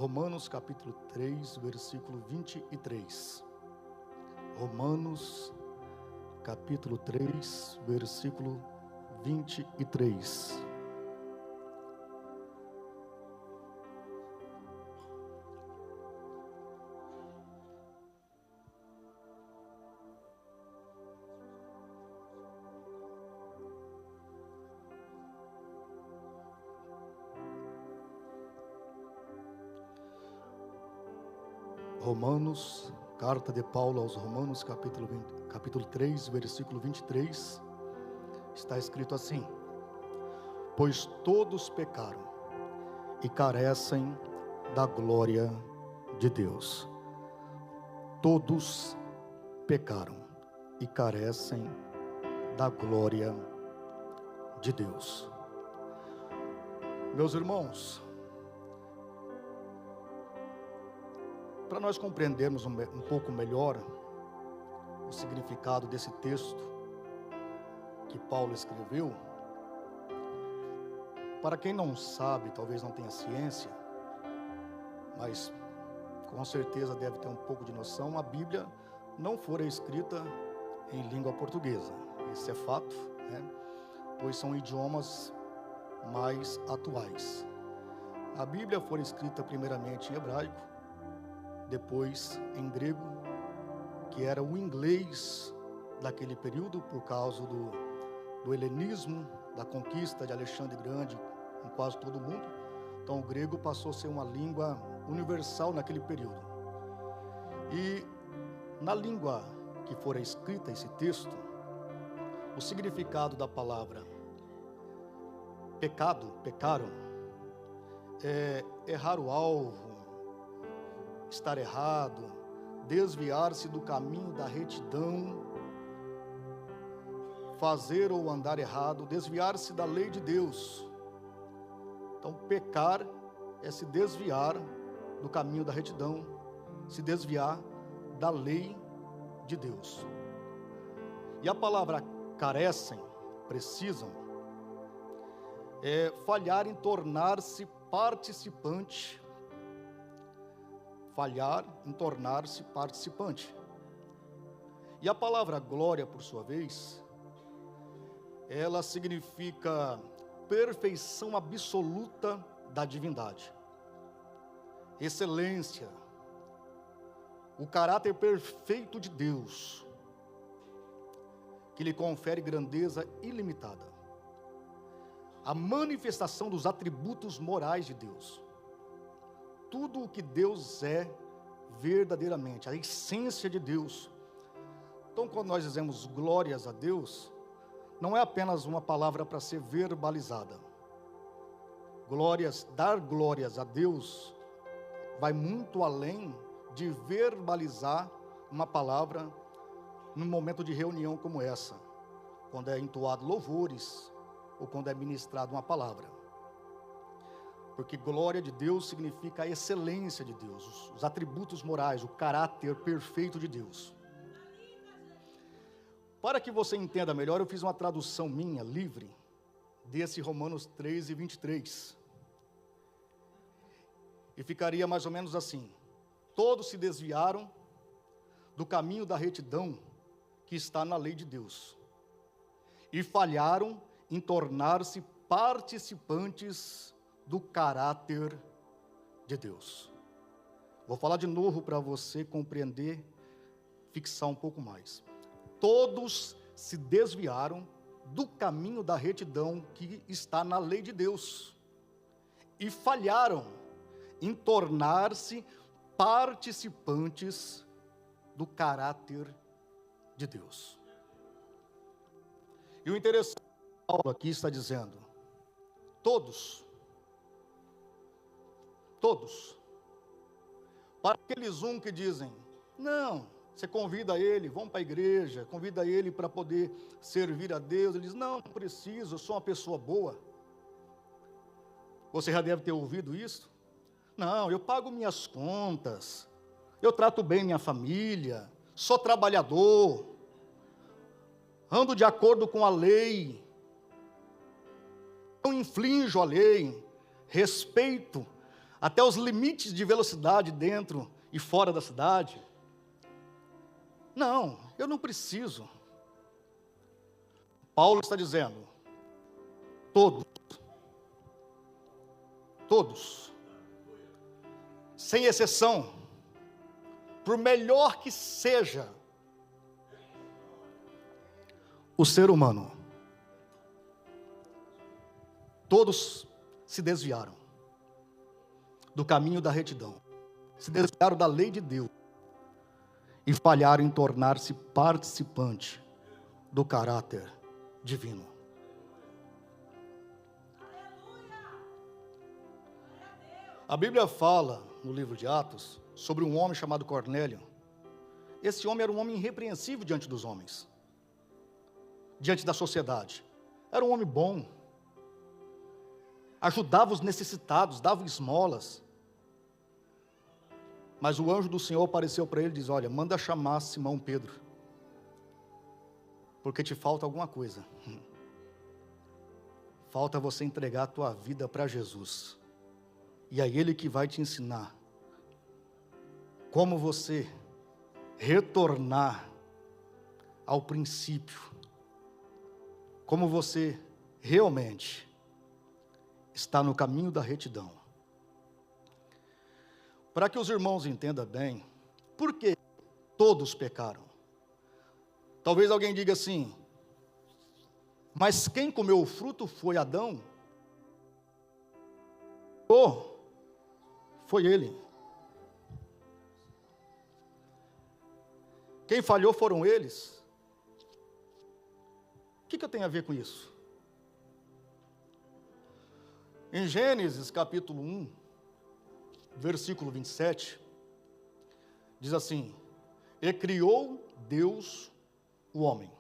Romanos capítulo 3, versículo 23. Romanos capítulo 3, versículo 23. Romanos, carta de Paulo aos Romanos, capítulo 3, versículo 23, está escrito assim: pois todos pecaram e carecem da glória de Deus. Todos pecaram e carecem da glória de Deus. Meus irmãos, para nós compreendermos um pouco melhor o significado desse texto que Paulo escreveu, para quem não sabe, talvez não tenha ciência, mas com certeza deve ter um pouco de noção, a Bíblia não fora escrita em língua portuguesa. Isso é fato, né? Pois são idiomas mais atuais. A Bíblia foi escrita primeiramente em hebraico, depois em grego, que era o inglês daquele período, por causa do helenismo, da conquista de Alexandre Grande em quase todo o mundo. Então o grego passou a ser uma língua universal naquele período. E na língua que fora escrita esse texto, o significado da palavra pecado, pecaram, é errar o alvo, estar errado, desviar-se do caminho da retidão, fazer ou andar errado, desviar-se da lei de Deus. Então, pecar é se desviar do caminho da retidão, se desviar da lei de Deus. E a palavra carecem, precisam, é falhar em tornar-se participante. Falhar em tornar-se participante. E a palavra glória, por sua vez, ela significa perfeição absoluta da divindade, excelência, o caráter perfeito de Deus, que lhe confere grandeza ilimitada, a manifestação dos atributos morais de Deus. Tudo o que Deus é verdadeiramente, a essência de Deus. Então, quando nós dizemos glórias a Deus, não é apenas uma palavra para ser verbalizada. Dar glórias a Deus vai muito além de verbalizar uma palavra num momento de reunião como essa, quando é entoado louvores ou quando é ministrada uma palavra. Porque glória de Deus significa a excelência de Deus, os atributos morais, o caráter perfeito de Deus. Para que você entenda melhor, eu fiz uma tradução minha, livre, desse Romanos 3 e 23. E ficaria mais ou menos assim: todos se desviaram do caminho da retidão que está na lei de Deus, e falharam em tornar-se participantes do caráter de Deus. Vou falar de novo para você compreender, fixar um pouco mais. Todos se desviaram do caminho da retidão que está na lei de Deus e falharam em tornar-se participantes do caráter de Deus. E o interessante, Paulo aqui está dizendo: todos. Para aqueles que dizem, não, você convida ele, vamos para a igreja, convida ele para poder servir a Deus. Ele diz, não preciso, eu sou uma pessoa boa. Você já deve ter ouvido isso. Não, eu pago minhas contas, eu trato bem minha família, sou trabalhador, ando de acordo com a lei, não infrinjo a lei, respeito até os limites de velocidade dentro e fora da cidade. Não, eu não preciso. Paulo está dizendo, todos, sem exceção, por melhor que seja o ser humano, todos se desviaram do caminho da retidão, se desviaram da lei de Deus e falharam em tornar-se participante do caráter divino. A Bíblia fala no livro de Atos sobre um homem chamado Cornélio. Esse homem era um homem irrepreensível diante dos homens, diante da sociedade. Era um homem bom, ajudava os necessitados, dava esmolas. Mas o anjo do Senhor apareceu para ele e diz: olha, manda chamar Simão Pedro, porque te falta alguma coisa. Falta você entregar a tua vida para Jesus. E é Ele que vai te ensinar como você retornar ao princípio, como você realmente está no caminho da retidão. Para que os irmãos entendam bem, por que todos pecaram? Talvez alguém diga assim, mas quem comeu o fruto foi Adão? Foi ele. Quem falhou foram eles. O que eu tenho a ver com isso? Em Gênesis capítulo 1, versículo 27, diz assim: e criou Deus o homem,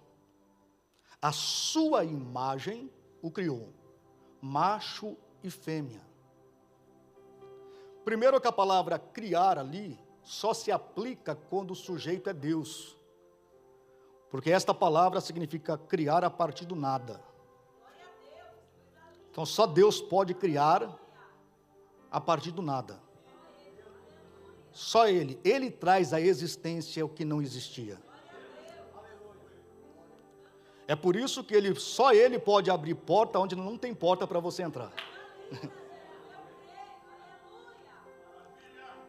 a sua imagem o criou, macho e fêmea. Primeiro que a palavra criar ali só se aplica quando o sujeito é Deus, porque esta palavra significa criar a partir do nada. Então só Deus pode criar a partir do nada. Só Ele traz à existência o que não existia. É por isso que só Ele pode abrir porta onde não tem porta para você entrar.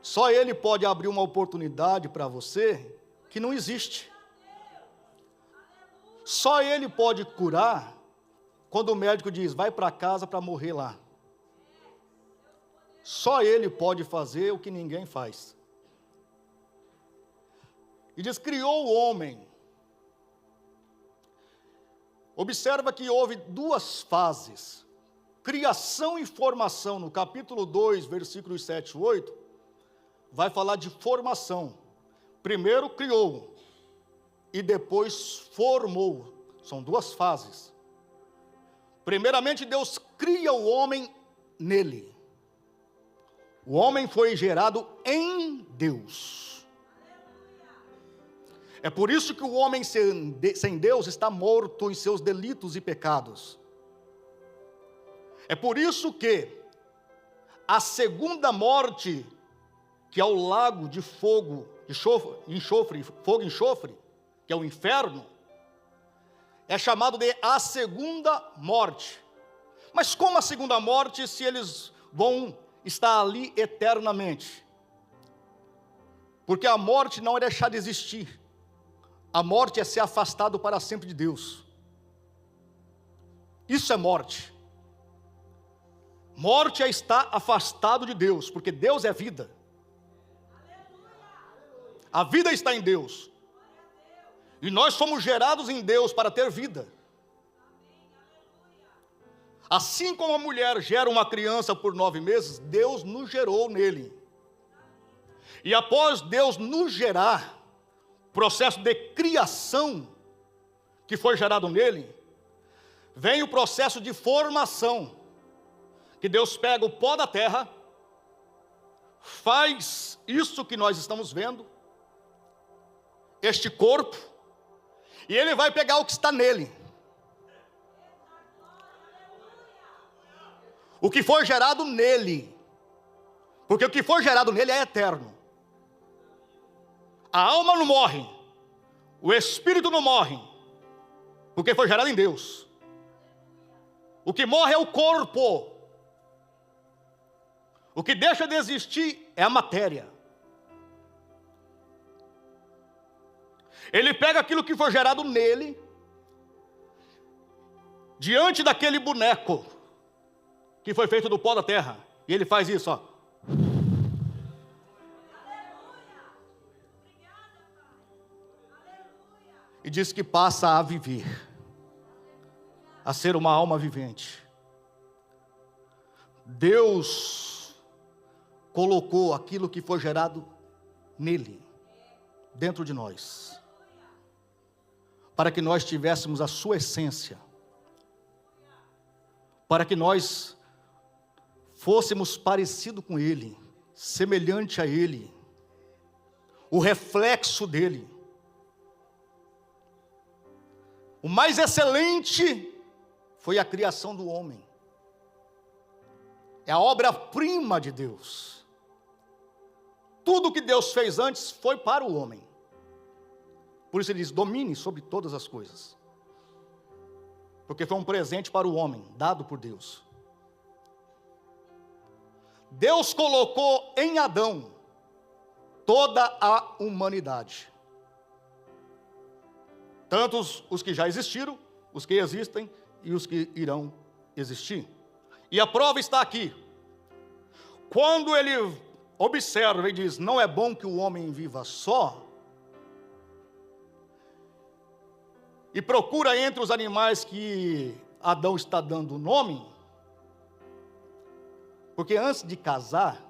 Só Ele pode abrir uma oportunidade para você que não existe. Só Ele pode curar quando o médico diz, vai para casa para morrer lá. Só Ele pode fazer o que ninguém faz. E diz, criou o homem. Observa que houve duas fases, criação e formação. No capítulo 2, versículos 7 e 8, vai falar de formação. Primeiro criou e depois formou. São duas fases. Primeiramente Deus cria o homem nele. O homem foi gerado em Deus. É por isso que o homem sem Deus está morto em seus delitos e pecados. É por isso que a segunda morte, que é o lago de fogo e enxofre, que é o inferno, é chamado de a segunda morte. Mas como a segunda morte, se eles vão estar ali eternamente? Porque a morte não é deixar de existir. A morte é ser afastado para sempre de Deus. Isso é morte. Morte é estar afastado de Deus, porque Deus é vida. A vida está em Deus. E nós somos gerados em Deus para ter vida. Assim como a mulher gera uma criança por 9 meses, Deus nos gerou nele. E após Deus nos gerar, processo de criação que foi gerado nele, vem o processo de formação, que Deus pega o pó da terra, faz isso que nós estamos vendo, este corpo, e Ele vai pegar o que está nele. O que foi gerado nele, Porque o que for gerado nele é eterno. A alma não morre, o espírito não morre, porque foi gerado em Deus. O que morre é o corpo. O que deixa de existir é a matéria. Ele pega aquilo que foi gerado nele, diante daquele boneco que foi feito do pó da terra, e ele faz isso, ó. E diz que passa a viver, a ser uma alma vivente. Deus colocou aquilo que foi gerado nele, dentro de nós, para que nós tivéssemos a sua essência, para que nós fôssemos parecidos com ele, semelhante a ele, o reflexo dele. O mais excelente foi a criação do homem. É a obra-prima de Deus. Tudo que Deus fez antes foi para o homem. Por isso ele diz, domine sobre todas as coisas. Porque foi um presente para o homem, dado por Deus. Deus colocou em Adão toda a humanidade. Tanto os que já existiram, os que existem e os que irão existir. E a prova está aqui. Quando ele observa e diz, não é bom que o homem viva só, e procura entre os animais que Adão está dando o nome, porque antes de casar,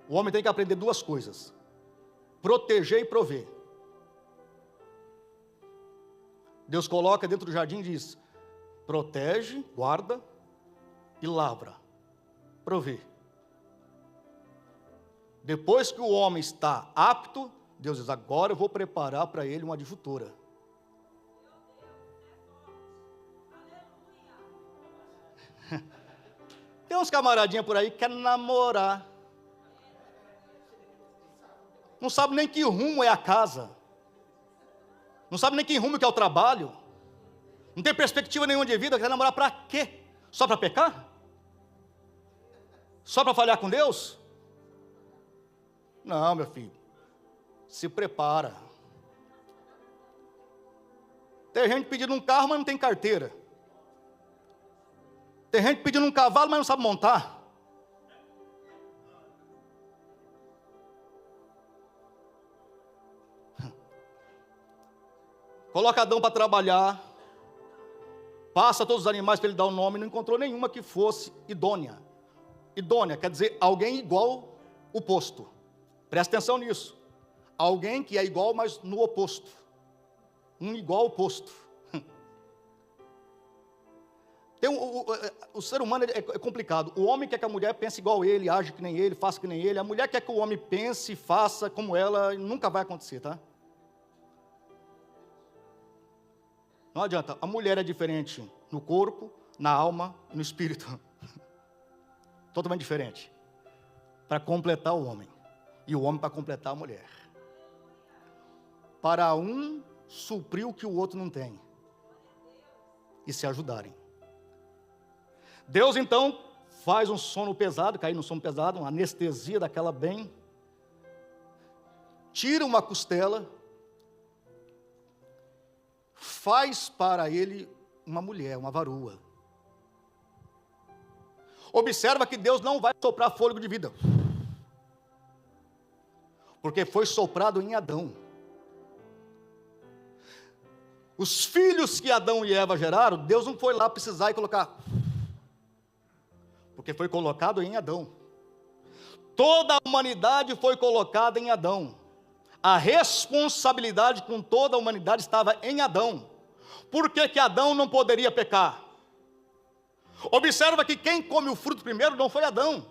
o homem tem que aprender duas coisas: proteger e prover. Deus coloca dentro do jardim e diz, protege, guarda e lavra, provê. Depois que o homem está apto, Deus diz, agora eu vou preparar para ele uma adjutora. Tem uns camaradinhos por aí que querem namorar. Não sabe nem que rumo é a casa. Não sabe nem que rumo que é o trabalho. Não tem perspectiva nenhuma de vida. Quer namorar para quê? Só para pecar? Só para falhar com Deus? Não, meu filho. Se prepara. Tem gente pedindo um carro, mas não tem carteira. Tem gente pedindo um cavalo, mas não sabe montar. Coloca Adão para trabalhar, passa todos os animais para ele dar o nome, não encontrou nenhuma que fosse idônea. Idônea quer dizer alguém igual o oposto. Presta atenção nisso. Alguém que é igual, mas no oposto. Um igual ao oposto. O ser humano é complicado. O homem quer que a mulher pense igual a ele, age que nem ele, faça que nem ele. A mulher quer que o homem pense e faça como ela. Nunca vai acontecer, tá? Não adianta. A mulher é diferente no corpo, na alma e no espírito. Totalmente diferente. Para completar o homem. E o homem para completar a mulher. Para um suprir o que o outro não tem. E se ajudarem. Deus então faz um sono pesado, cair no sono pesado, uma anestesia daquela bem. Tira uma costela. Faz para ele uma mulher, uma varoa. Observa que Deus não vai soprar fôlego de vida. Porque foi soprado em Adão. Os filhos que Adão e Eva geraram, Deus não foi lá precisar e colocar. Porque foi colocado em Adão. Toda a humanidade foi colocada em Adão. A responsabilidade com toda a humanidade estava em Adão. Por que que Adão não poderia pecar? Observa que quem come o fruto primeiro não foi Adão.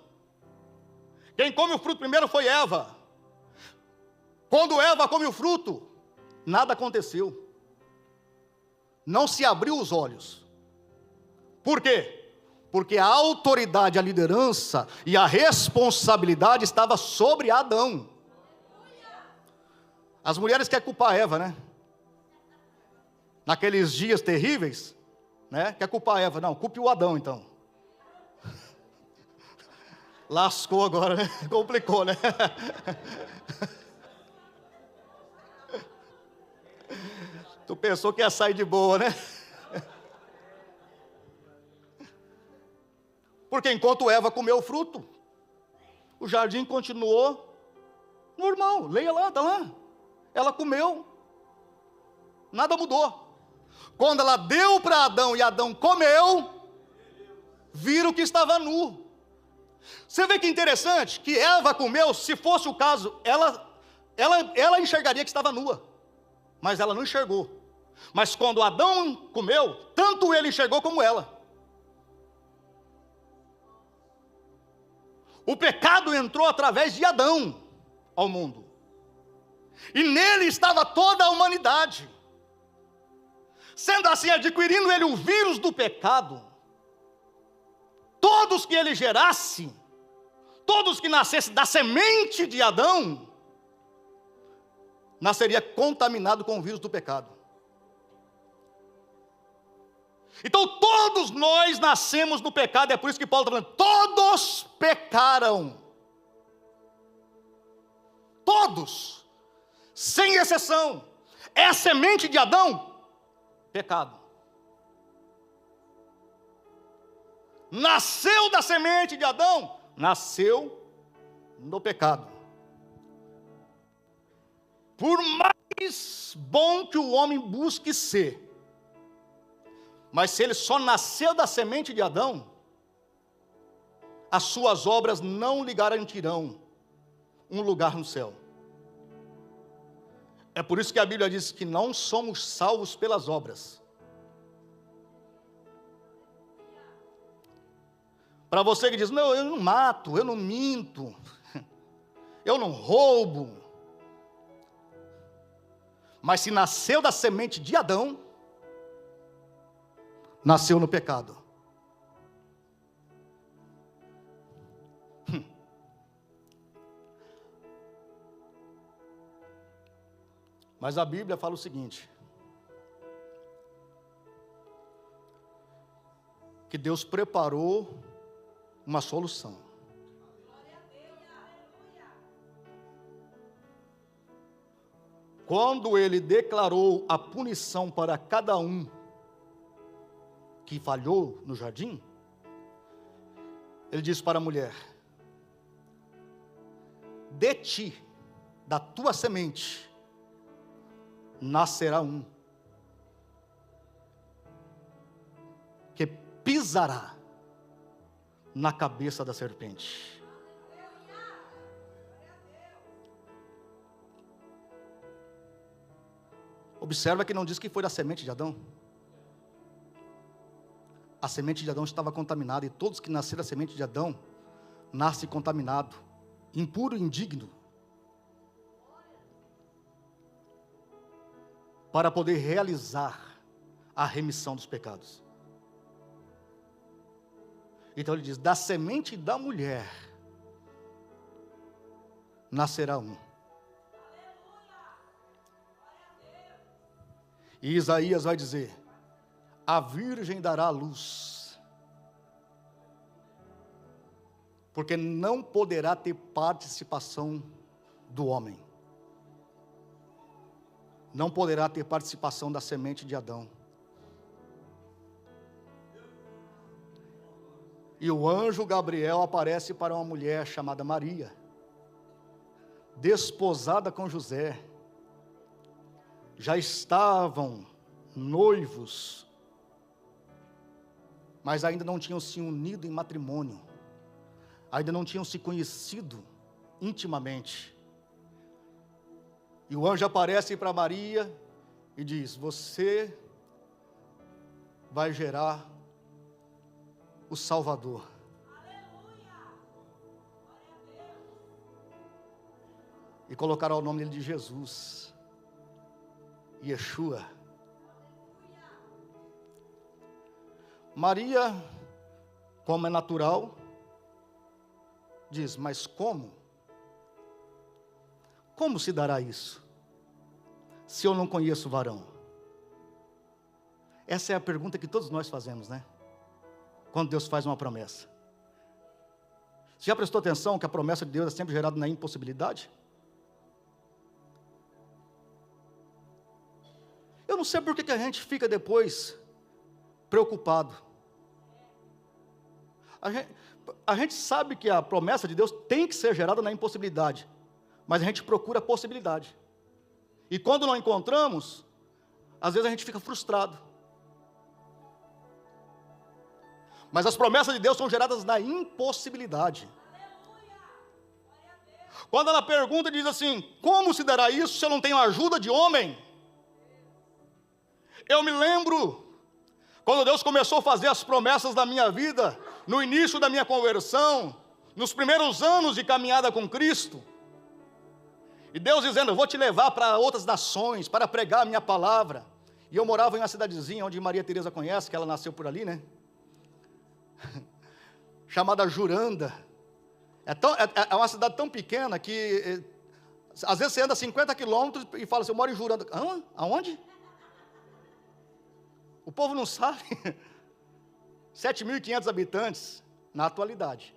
Quem come o fruto primeiro foi Eva. Quando Eva come o fruto, nada aconteceu. Não se abriu os olhos. Por quê? Porque a autoridade, a liderança e a responsabilidade estava sobre Adão. As mulheres querem culpar Eva, né? Naqueles dias terríveis, né? Quer culpar Eva. Não, culpe o Adão então. Lascou agora, né? Complicou, né? Tu pensou que ia sair de boa, né? Porque enquanto Eva comeu o fruto, o jardim continuou normal. Leia lá, está lá. Ela comeu, nada mudou. Quando ela deu para Adão e Adão comeu, viram que estava nu. Você vê que interessante, que Eva comeu, se fosse o caso, ela enxergaria que estava nua, mas ela não enxergou. Mas quando Adão comeu, tanto ele enxergou como ela. O pecado entrou através de Adão ao mundo, e nele estava toda a humanidade. Sendo assim, adquirindo ele o vírus do pecado, todos que ele gerasse, todos que nascessem da semente de Adão, nasceria contaminado com o vírus do pecado. Então todos nós nascemos no pecado, é por isso que Paulo está falando, todos pecaram. Todos, sem exceção. É a semente de Adão, pecado. Nasceu da semente de Adão, nasceu no pecado. Por mais bom que o homem busque ser, mas se ele só nasceu da semente de Adão, as suas obras não lhe garantirão um lugar no céu. É por isso que a Bíblia diz que não somos salvos pelas obras. Para você que diz, não, eu não mato, eu não minto, eu não roubo. Mas se nasceu da semente de Adão, nasceu no pecado. Mas a Bíblia fala o seguinte, que Deus preparou uma solução. Quando Ele declarou a punição para cada um que falhou no jardim, Ele disse para a mulher, de ti, da tua semente, nascerá um, que pisará na cabeça da serpente. Observa que não diz que foi da semente de Adão. A semente de Adão estava contaminada, e todos que nasceram da semente de Adão, nascem contaminado, impuro e indigno, para poder realizar a remissão dos pecados. Então ele diz, da semente da mulher, nascerá um. E Isaías vai dizer, a virgem dará à luz, porque não poderá ter participação do homem. Não poderá ter participação da semente de Adão. E o anjo Gabriel aparece para uma mulher chamada Maria, desposada com José. Já estavam noivos, mas ainda não tinham se unido em matrimônio, ainda não tinham se conhecido intimamente. E o anjo aparece para Maria e diz, você vai gerar o Salvador. E colocará o nome dele de Jesus, Yeshua. Maria como é natural, diz, mas como? Como se dará isso, se eu não conheço o varão? Essa é a pergunta que todos nós fazemos, né? Quando Deus faz uma promessa. Você já prestou atenção que a promessa de Deus é sempre gerada na impossibilidade? Eu não sei por que a gente fica depois preocupado. A gente sabe que a promessa de Deus tem que ser gerada na impossibilidade, mas a gente procura a possibilidade. E quando não encontramos, às vezes a gente fica frustrado. Mas as promessas de Deus são geradas na impossibilidade. Quando ela pergunta, diz assim, como se dará isso se eu não tenho ajuda de homem? Eu me lembro, quando Deus começou a fazer as promessas da minha vida, no início da minha conversão, nos primeiros anos de caminhada com Cristo, e Deus dizendo, eu vou te levar para outras nações, para pregar a minha palavra. E eu morava em uma cidadezinha, onde Maria Teresa conhece, que ela nasceu por ali, né? Chamada Juranda. É uma cidade tão pequena que, às vezes você anda 50 quilômetros e fala assim, eu moro em Juranda. Aonde? O povo não sabe. 7.500 habitantes na atualidade.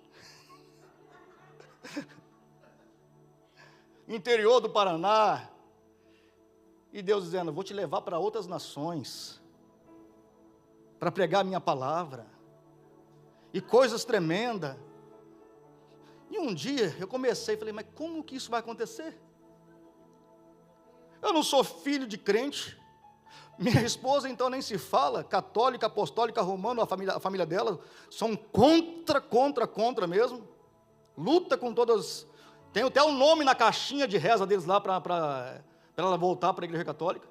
Interior do Paraná. E Deus dizendo, vou te levar para outras nações, para pregar a minha palavra. E coisas tremendas. E um dia eu comecei, falei, mas como que isso vai acontecer? Eu não sou filho de crente. Minha esposa, então, nem se fala, católica, apostólica, romana, a família dela, são contra mesmo. Luta com todas, tem até um nome na caixinha de reza deles lá, para ela voltar para a igreja católica.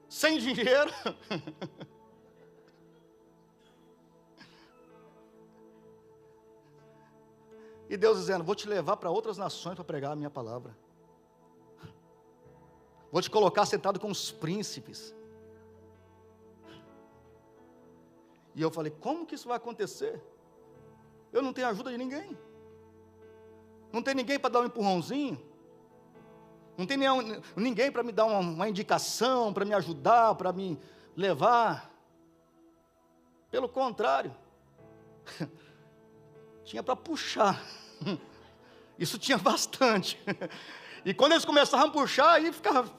Sem dinheiro. E Deus dizendo, vou te levar para outras nações para pregar a minha palavra. Vou te colocar sentado com os príncipes. E eu falei, como que isso vai acontecer? Eu não tenho ajuda de ninguém. Não tem ninguém para dar um empurrãozinho. Não tem ninguém para me dar uma indicação, para me ajudar, para me levar. Pelo contrário, tinha para puxar. Isso tinha bastante. E quando eles começavam a puxar, aí ficava,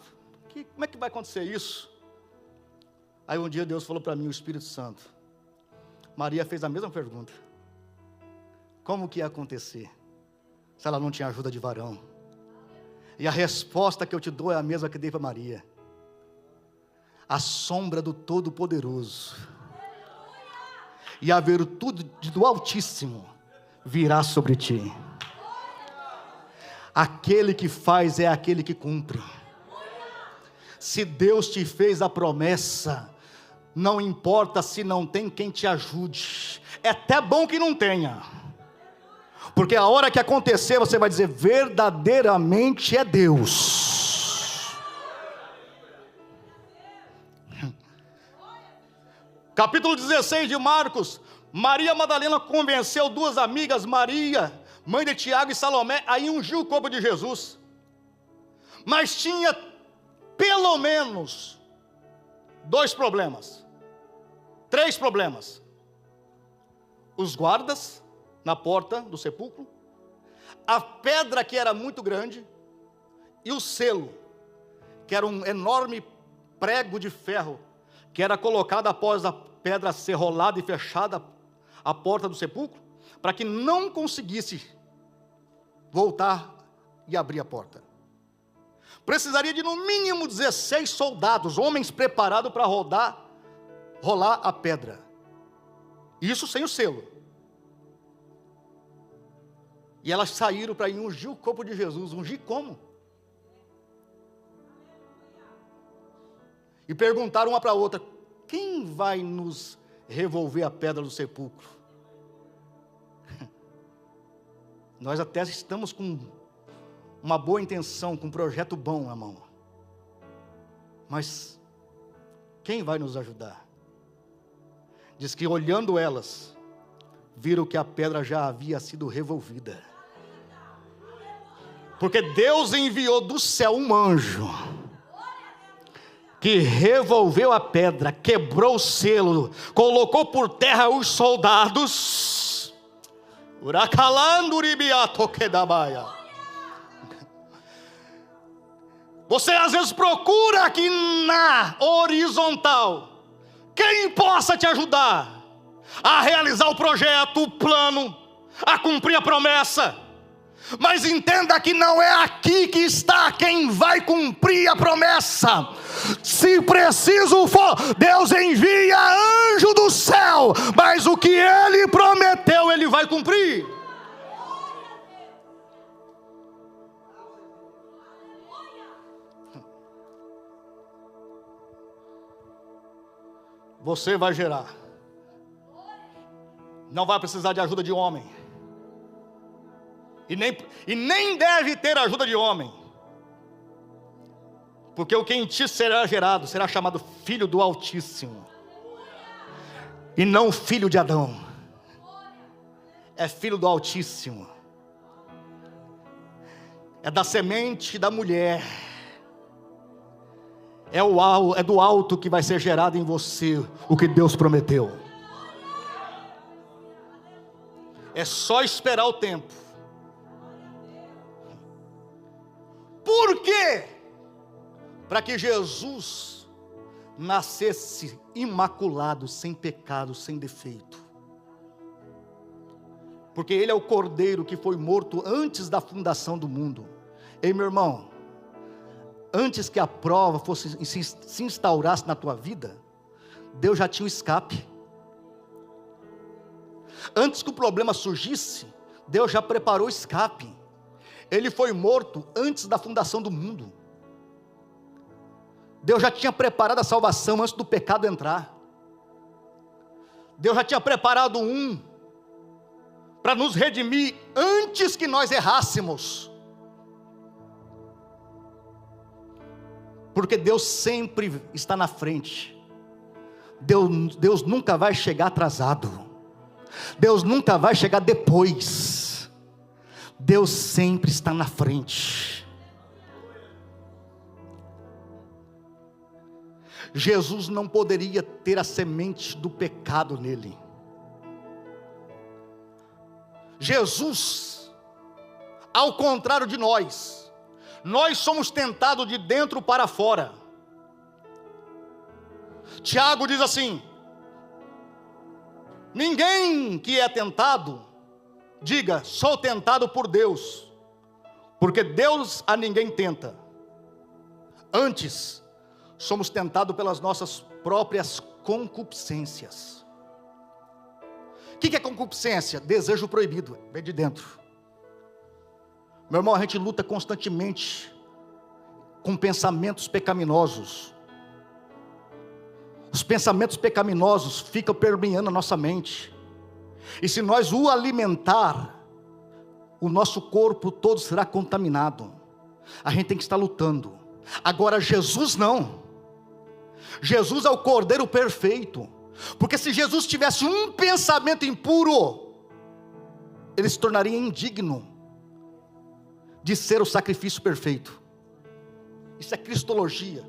como é que vai acontecer isso? Aí um dia Deus falou para mim, o Espírito Santo, Maria fez a mesma pergunta, como que ia acontecer, se ela não tinha ajuda de varão? E a resposta que eu te dou é a mesma que dei para Maria, a sombra do Todo-Poderoso, e a virtude do Altíssimo, virá sobre ti. Aquele que faz é aquele que cumpre. Se Deus te fez a promessa, não importa se não tem quem te ajude, é até bom que não tenha, porque a hora que acontecer você vai dizer, verdadeiramente é Deus. Capítulo 16 de Marcos, Maria Madalena convenceu duas amigas, Maria, mãe de Tiago e Salomé, aí ungiu o corpo de Jesus. Mas tinha pelo menos 3 problemas. Os guardas na porta do sepulcro, a pedra que era muito grande, e o selo, que era um enorme prego de ferro, que era colocado após a pedra ser rolada e fechada a porta do sepulcro, para que não conseguisse voltar e abrir a porta. Precisaria de no mínimo 16 soldados, homens preparados para rolar a pedra. Isso sem o selo. E elas saíram para ir ungir o corpo de Jesus. Ungir como? E perguntaram uma para a outra, quem vai nos revolver a pedra do sepulcro? Nós até estamos com uma boa intenção, com um projeto bom na mão. Mas quem vai nos ajudar? Diz que olhando elas, viram que a pedra já havia sido revolvida. Porque Deus enviou do céu um anjo que revolveu a pedra, quebrou o selo, colocou por terra os soldados. Você às vezes procura aqui na horizontal quem possa te ajudar a realizar o projeto, o plano, a cumprir a promessa. Mas entenda que não é aqui que está quem vai cumprir a promessa. Se preciso for, Deus envia anjo do céu, mas o que Ele prometeu, Ele vai cumprir. Você vai gerar. Não vai precisar de ajuda de homem. E nem deve ter ajuda de homem. Porque o que em ti será gerado será chamado filho do Altíssimo. E não filho de Adão. É filho do Altíssimo. É da semente da mulher. É do alto que vai ser gerado em você o que Deus prometeu. É só esperar o tempo. Por quê? Para que Jesus nascesse imaculado, sem pecado, sem defeito. Porque Ele é o Cordeiro que foi morto antes da fundação do mundo. Ei, meu irmão, antes que a prova se instaurasse na tua vida, Deus já tinha o escape. Antes que o problema surgisse, Deus já preparou o escape. Ele foi morto antes da fundação do mundo. Deus já tinha preparado a salvação antes do pecado entrar. Deus já tinha preparado para nos redimir antes que nós errássemos. Porque Deus sempre está na frente. Deus nunca vai chegar atrasado. Deus nunca vai chegar depois. Deus sempre está na frente. Jesus não poderia ter a semente do pecado nele. Jesus, ao contrário de nós somos tentados de dentro para fora. Tiago diz assim: ninguém que é tentado diga, sou tentado por Deus, porque Deus a ninguém tenta. Antes, somos tentados pelas nossas próprias concupiscências. O que é concupiscência? Desejo proibido, vem de dentro. Meu irmão, a gente luta constantemente com pensamentos pecaminosos. Os pensamentos pecaminosos ficam permeando a nossa mente. E se nós o alimentar, o nosso corpo todo será contaminado. A gente tem que estar lutando. Agora Jesus não. Jesus é o Cordeiro perfeito. Porque se Jesus tivesse um pensamento impuro, ele se tornaria indigno de ser o sacrifício perfeito. Isso é cristologia.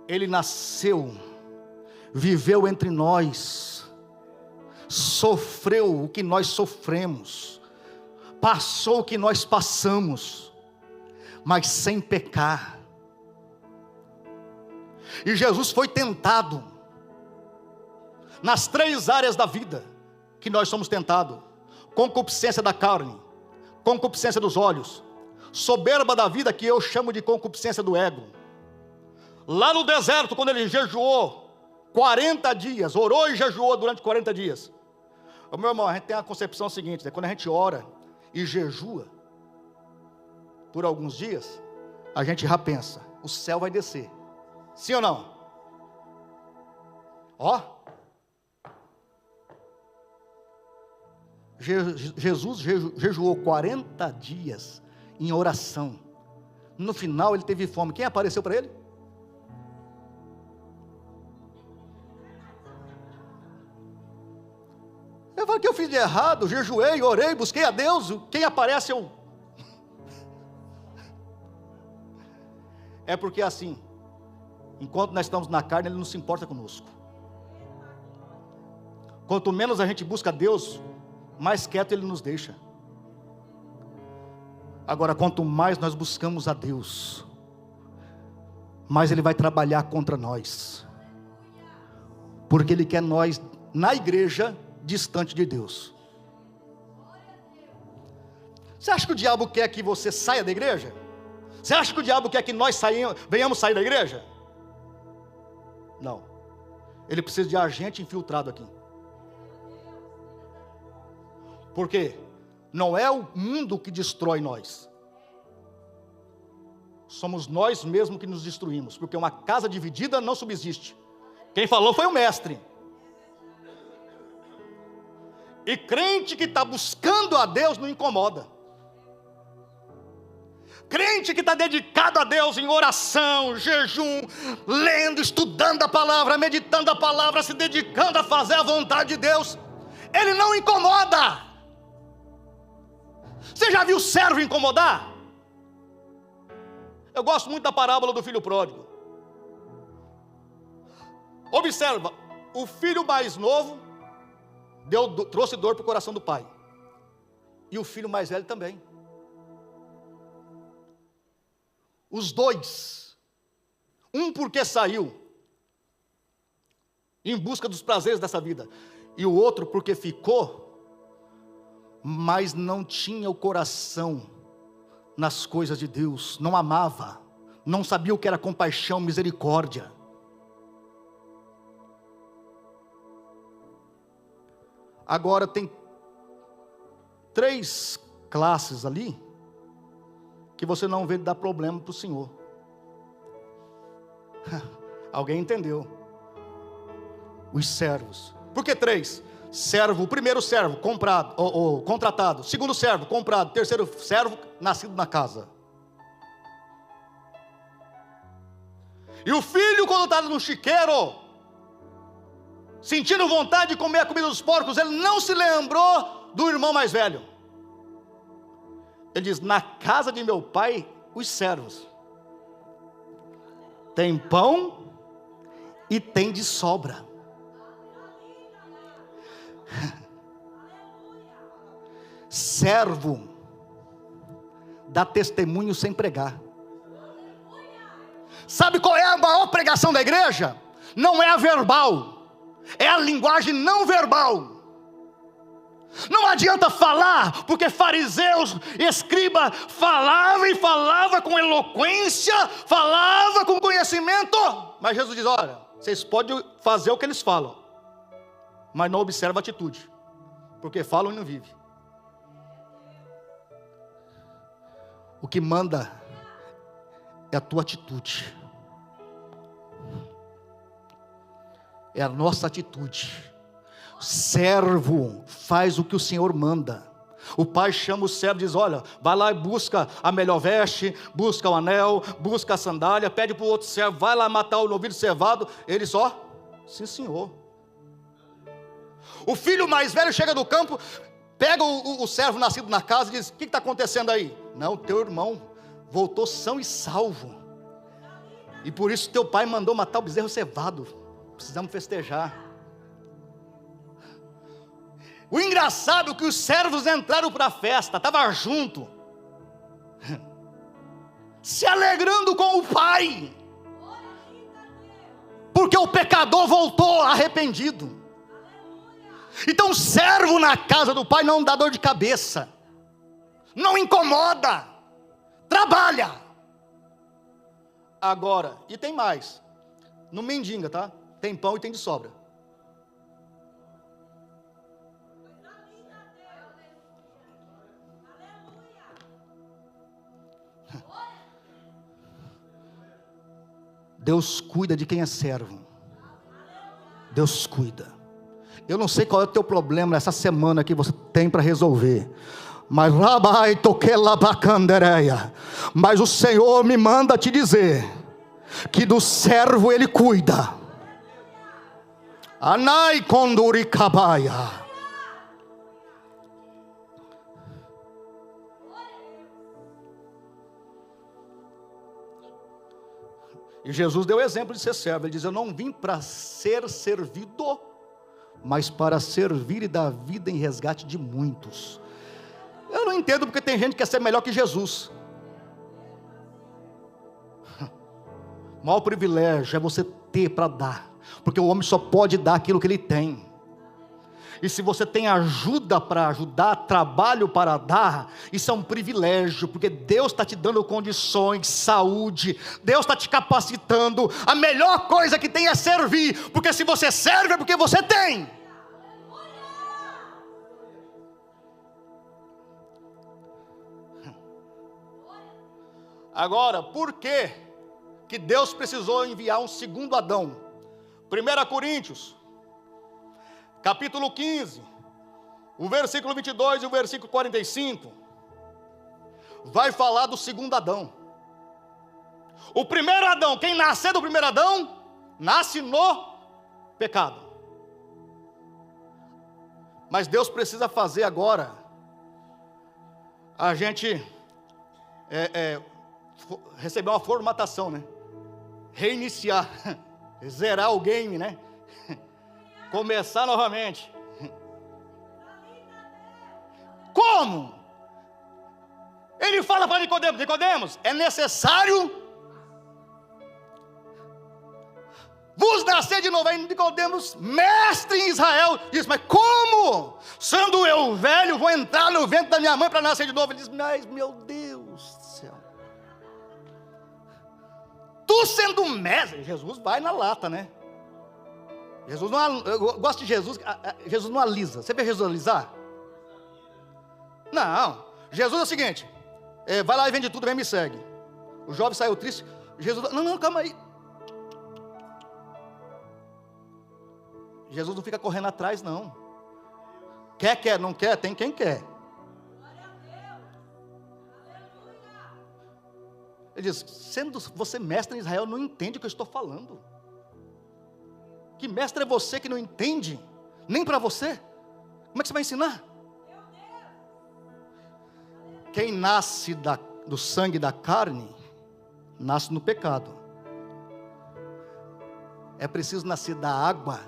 Ele nasceu, viveu entre nós, sofreu o que nós sofremos, passou o que nós passamos, mas sem pecar. E Jesus foi tentado nas 3 áreas da vida que nós somos tentados: concupiscência da carne, concupiscência dos olhos, soberba da vida, que eu chamo de concupiscência do ego. Lá no deserto, quando ele jejuou 40 dias, orou e jejuou durante 40 dias. Meu irmão, a gente tem a concepção seguinte, né? Quando a gente ora e jejua por alguns dias, a gente já pensa, o céu vai descer. Sim ou não? Ó, Jesus jejuou 40 dias em oração. No final ele teve fome. Quem apareceu para ele? Eu falei que eu fiz de errado, jejuei, orei, busquei a Deus, quem aparece eu... É porque assim, enquanto nós estamos na carne, Ele não se importa conosco. Quanto menos a gente busca a Deus, mais quieto Ele nos deixa. Agora, quanto mais nós buscamos a Deus, mais Ele vai trabalhar contra nós, porque Ele quer nós na igreja, distante de Deus. Você acha que o diabo quer que você saia da igreja? Você acha que o diabo quer que nós venhamos sair da igreja? Não. Ele precisa de agente infiltrado aqui. Por quê? Não é o mundo que destrói nós. Somos nós mesmos que nos destruímos, porque uma casa dividida não subsiste. Quem falou foi o mestre. E crente que está buscando a Deus não incomoda. Crente que está dedicado a Deus em oração, jejum, lendo, estudando a palavra, meditando a palavra, se dedicando a fazer a vontade de Deus, ele não incomoda. Você já viu servo incomodar? Eu gosto muito da parábola do filho pródigo. Observa, o filho mais novo trouxe dor para o coração do pai, e o filho mais velho também. Os dois, um porque saiu em busca dos prazeres dessa vida, e o outro porque ficou, mas não tinha o coração nas coisas de Deus, não amava, não sabia o que era compaixão, misericórdia. Agora tem 3 classes ali que você não vê dar problema para o Senhor. Alguém entendeu? Os servos. Por que 3? Servo, o primeiro servo comprado, ou contratado, segundo servo comprado, terceiro servo nascido na casa. E o filho, quando está no chiqueiro, sentindo vontade de comer a comida dos porcos, ele não se lembrou do irmão mais velho. Ele diz: na casa de meu pai, os servos tem pão e tem de sobra. Servo dá testemunho sem pregar. Sabe qual é a maior pregação da igreja? Não é a verbal, é a linguagem não verbal. Não adianta falar, porque fariseus e escriba falava e falava com eloquência, falava com conhecimento, mas Jesus diz: olha, vocês podem fazer o que eles falam, mas não observa a atitude, porque falam e não vivem. O que manda é a tua atitude, é a nossa atitude. Servo faz o que o Senhor manda. O pai chama o servo e diz: olha, vai lá e busca a melhor veste, busca o anel, busca a sandália, pede para o outro servo, vai lá matar o novilho cevado. Ele só: sim, senhor. O filho mais velho chega do campo, pega o servo nascido na casa e diz: o que está acontecendo aí? Não, teu irmão voltou são e salvo, e por isso teu pai mandou matar o bezerro cevado, precisamos festejar. O engraçado é que os servos entraram para a festa, estavam junto, se alegrando com o pai, porque o pecador voltou arrependido. Então servo na casa do pai não dá dor de cabeça, não incomoda, trabalha. Agora, e tem mais, não mendiga, tá? Tem pão e tem de sobra. Deus cuida de quem é servo. Deus cuida. Eu não sei qual é o teu problema essa semana que você tem para resolver, mas mas o Senhor me manda te dizer que do servo Ele cuida. Anai conduricabaya. E Jesus deu o exemplo de ser servo. Ele diz: eu não vim para ser servido, mas para servir e dar vida em resgate de muitos. Eu não entendo porque tem gente que quer ser melhor que Jesus. O maior privilégio é você ter para dar, porque o homem só pode dar aquilo que ele tem. E se você tem ajuda para ajudar, trabalho para dar, isso é um privilégio, porque Deus está te dando condições, saúde, Deus está te capacitando. A melhor coisa que tem é servir, porque se você serve é porque você tem. Agora, por que Deus precisou enviar um segundo Adão? 1 Coríntios, capítulo 15, o versículo 22 e o versículo 45, vai falar do segundo Adão. O primeiro Adão, quem nascer do primeiro Adão, nasce no pecado. Mas Deus precisa fazer agora a gente receber uma formatação, né? Reiniciar, zerar o game, né? Começar novamente. Como? Ele fala para Nicodemos: Nicodemos, é necessário vos nascer de novo. Aí Nicodemos, mestre em Israel, diz: mas como? Sendo eu velho, vou entrar no ventre da minha mãe para nascer de novo? Ele diz: mas meu Deus do céu, tu sendo mestre, Jesus vai na lata, né? Jesus não, eu gosto de Jesus. Jesus não alisa. Você vê Jesus alisar? Não. Jesus é o seguinte: vai lá e vende tudo, vem me segue. O jovem saiu triste. Jesus, não, calma aí. Jesus não fica correndo atrás, não. Quer, não quer, tem quem quer. Ele diz: sendo você mestre em Israel, não entende o que eu estou falando. Que mestre é você que não entende? Nem para você? Como é que você vai ensinar? Quem nasce do sangue da carne, nasce no pecado. É preciso nascer da água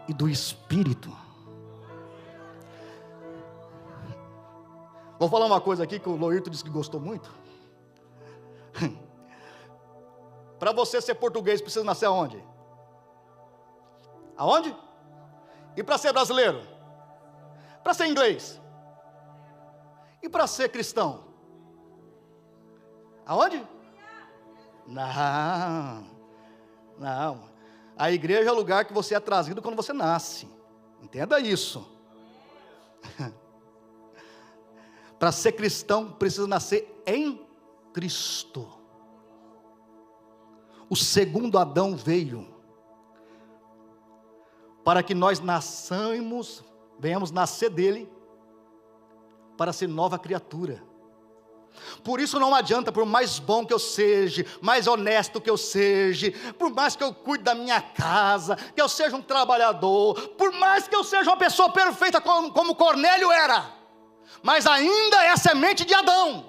e do Espírito. Vou falar uma coisa aqui que o Loirto disse que gostou muito. Para você ser português, precisa nascer aonde? Aonde? E para ser brasileiro? Para ser inglês? E para ser cristão? Aonde? Não. A igreja é o lugar que você é trazido quando você nasce. Entenda isso. Para ser cristão, precisa nascer em Cristo. O segundo Adão veio para que nós venhamos nascer dele, para ser nova criatura. Por isso não adianta, por mais bom que eu seja, mais honesto que eu seja, por mais que eu cuide da minha casa, que eu seja um trabalhador, por mais que eu seja uma pessoa perfeita como Cornélio era, mas ainda é semente de Adão.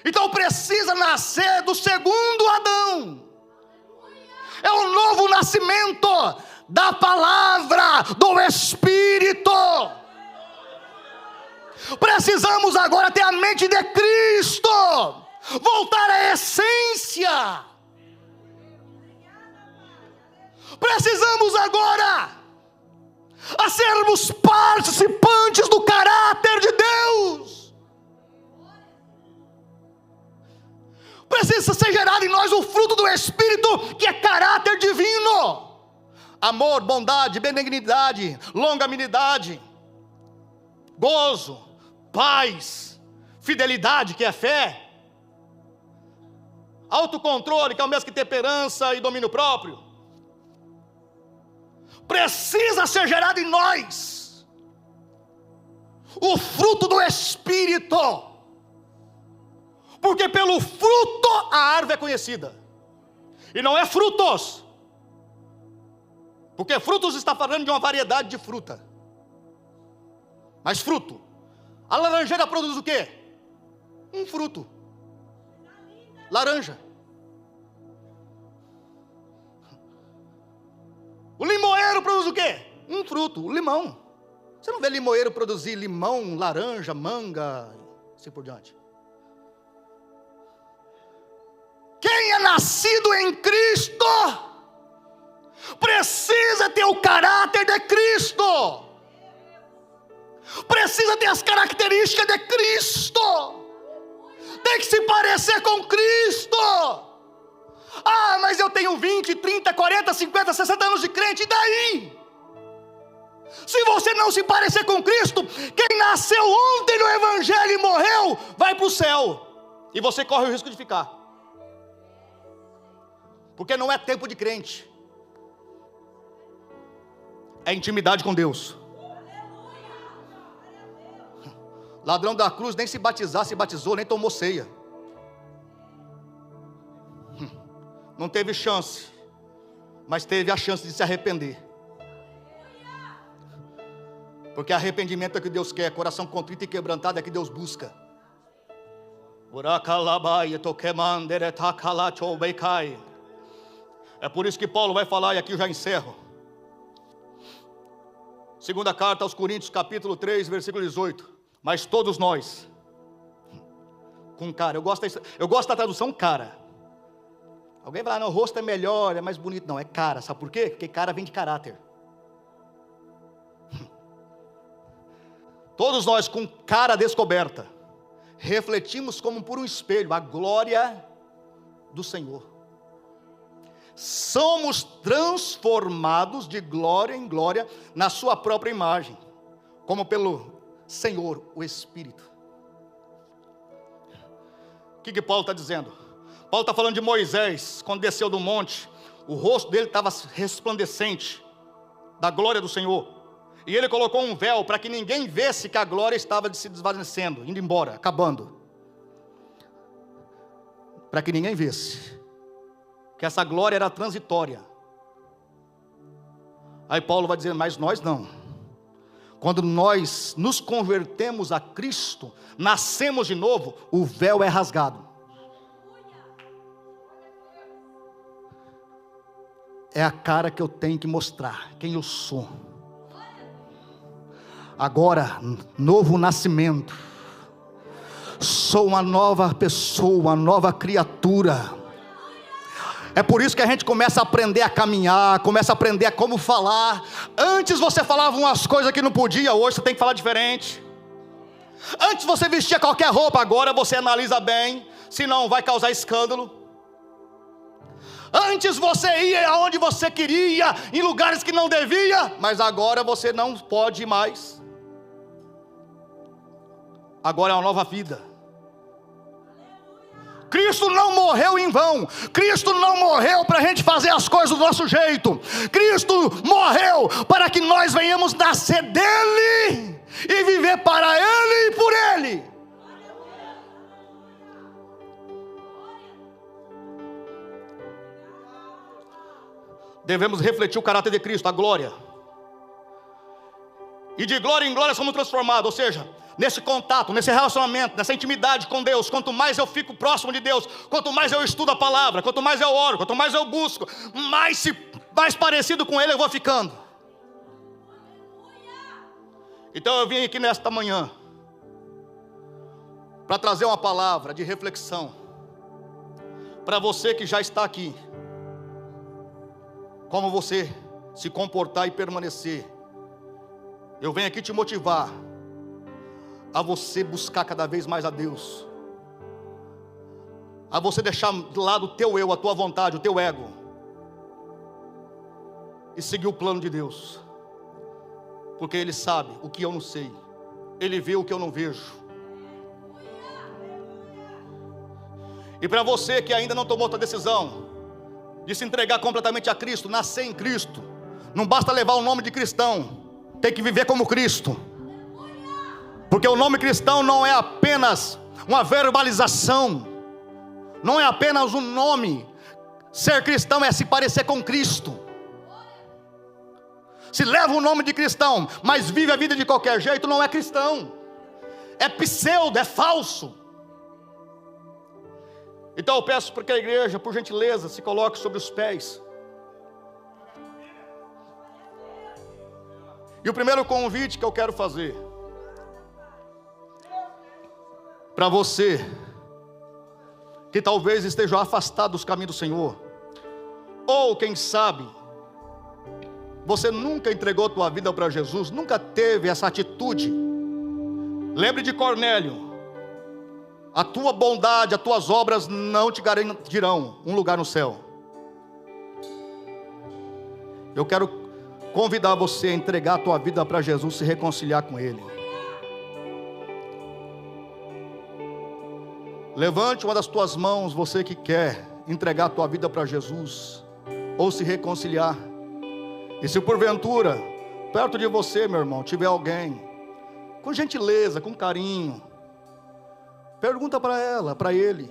Então precisa nascer do segundo Adão. É um novo nascimento da palavra, do Espírito. Precisamos agora ter a mente de Cristo, voltar à essência. Precisamos agora a sermos participantes do caráter de Deus. Precisa ser gerado em nós o fruto do Espírito, que é caráter divino: amor, bondade, benignidade, longanimidade, gozo, paz, fidelidade, que é fé, autocontrole, que é o mesmo que temperança e domínio próprio. Precisa ser gerado em nós o fruto do Espírito, porque pelo fruto a árvore é conhecida. E não é frutos, porque frutos está falando de uma variedade de fruta. Mas fruto, a laranjeira produz o quê? Um fruto. laranja. O limoeiro produz o quê? Um fruto, o limão. Você não vê limoeiro produzir limão, laranja, manga, assim por diante. Quem é nascido em Cristo precisa ter o caráter de Cristo, precisa ter as características de Cristo, tem que se parecer com Cristo. Ah, mas eu tenho 20, 30, 40, 50, 60 anos de crente, e daí? Se você não se parecer com Cristo, quem nasceu ontem no Evangelho e morreu, vai para o céu, e você corre o risco de ficar, porque não é tempo de crente, é intimidade com Deus. Ladrão da cruz nem se batizar se batizou, nem tomou ceia, não teve chance, mas teve a chance de se arrepender, porque arrependimento é que Deus quer, coração contrito e quebrantado é que Deus busca. É por isso que Paulo vai falar, e aqui eu já encerro. Segunda carta aos Coríntios, capítulo 3, versículo 18. Mas todos nós, com cara, eu gosto da tradução cara. Alguém vai lá, não, o rosto é melhor, é mais bonito. Não, é cara, sabe por quê? Porque cara vem de caráter. Todos nós com cara descoberta, refletimos como por um espelho a glória do Senhor. Somos transformados de glória em glória na sua própria imagem, como pelo Senhor, o Espírito. O que Paulo está dizendo? Paulo está falando de Moisés, quando desceu do monte, o rosto dele estava resplandecente da glória do Senhor, e ele colocou um véu para que ninguém visse que a glória estava se desvanecendo, indo embora, acabando, para que ninguém visse que essa glória era transitória. Aí Paulo vai dizer, mas nós não. Quando nós nos convertemos a Cristo, nascemos de novo, o véu é rasgado. É a cara que eu tenho que mostrar, quem eu sou. Agora, novo nascimento. Sou uma nova pessoa, uma nova criatura. É por isso que a gente começa a aprender a caminhar, começa a aprender a como falar. Antes você falava umas coisas que não podia, hoje você tem que falar diferente. Antes você vestia qualquer roupa, agora você analisa bem, senão vai causar escândalo. Antes você ia aonde você queria, em lugares que não devia, mas agora você não pode mais. Agora é uma nova vida. Cristo não morreu em vão. Cristo não morreu para a gente fazer as coisas do nosso jeito. Cristo morreu para que nós venhamos nascer dele e viver para ele e por ele. Devemos refletir o caráter de Cristo, a glória. E de glória em glória somos transformados, ou seja, nesse contato, nesse relacionamento, nessa intimidade com Deus, quanto mais eu fico próximo de Deus, quanto mais eu estudo a palavra, quanto mais eu oro, quanto mais eu busco, mais parecido com Ele eu vou ficando. Então eu vim aqui nesta manhã para trazer uma palavra de reflexão para você que já está aqui. Como você se comportar e permanecer. Eu venho aqui te motivar a você buscar cada vez mais a Deus, a você deixar de lado o teu eu, a tua vontade, o teu ego, e seguir o plano de Deus, porque Ele sabe o que eu não sei, Ele vê o que eu não vejo. E para você que ainda não tomou a decisão de se entregar completamente a Cristo, nascer em Cristo, não basta levar o nome de cristão, tem que viver como Cristo. Porque o nome cristão não é apenas uma verbalização, não é apenas um nome. Ser cristão é se parecer com Cristo. Se leva o nome de cristão, mas vive a vida de qualquer jeito, não é cristão, é pseudo, é falso. Então eu peço para que a igreja, por gentileza, se coloque sobre os pés. E o primeiro convite que eu quero fazer para você que talvez esteja afastado dos caminhos do Senhor, ou quem sabe você nunca entregou tua vida para Jesus, nunca teve essa atitude. Lembre de Cornélio: a tua bondade, as tuas obras não te garantirão um lugar no céu. Eu quero convidar você a entregar a tua vida para Jesus, se reconciliar com Ele. Levante uma das tuas mãos, você que quer entregar a tua vida para Jesus, ou se reconciliar. E se porventura, perto de você, meu irmão, tiver alguém, com gentileza, com carinho, pergunta para ela, para ele,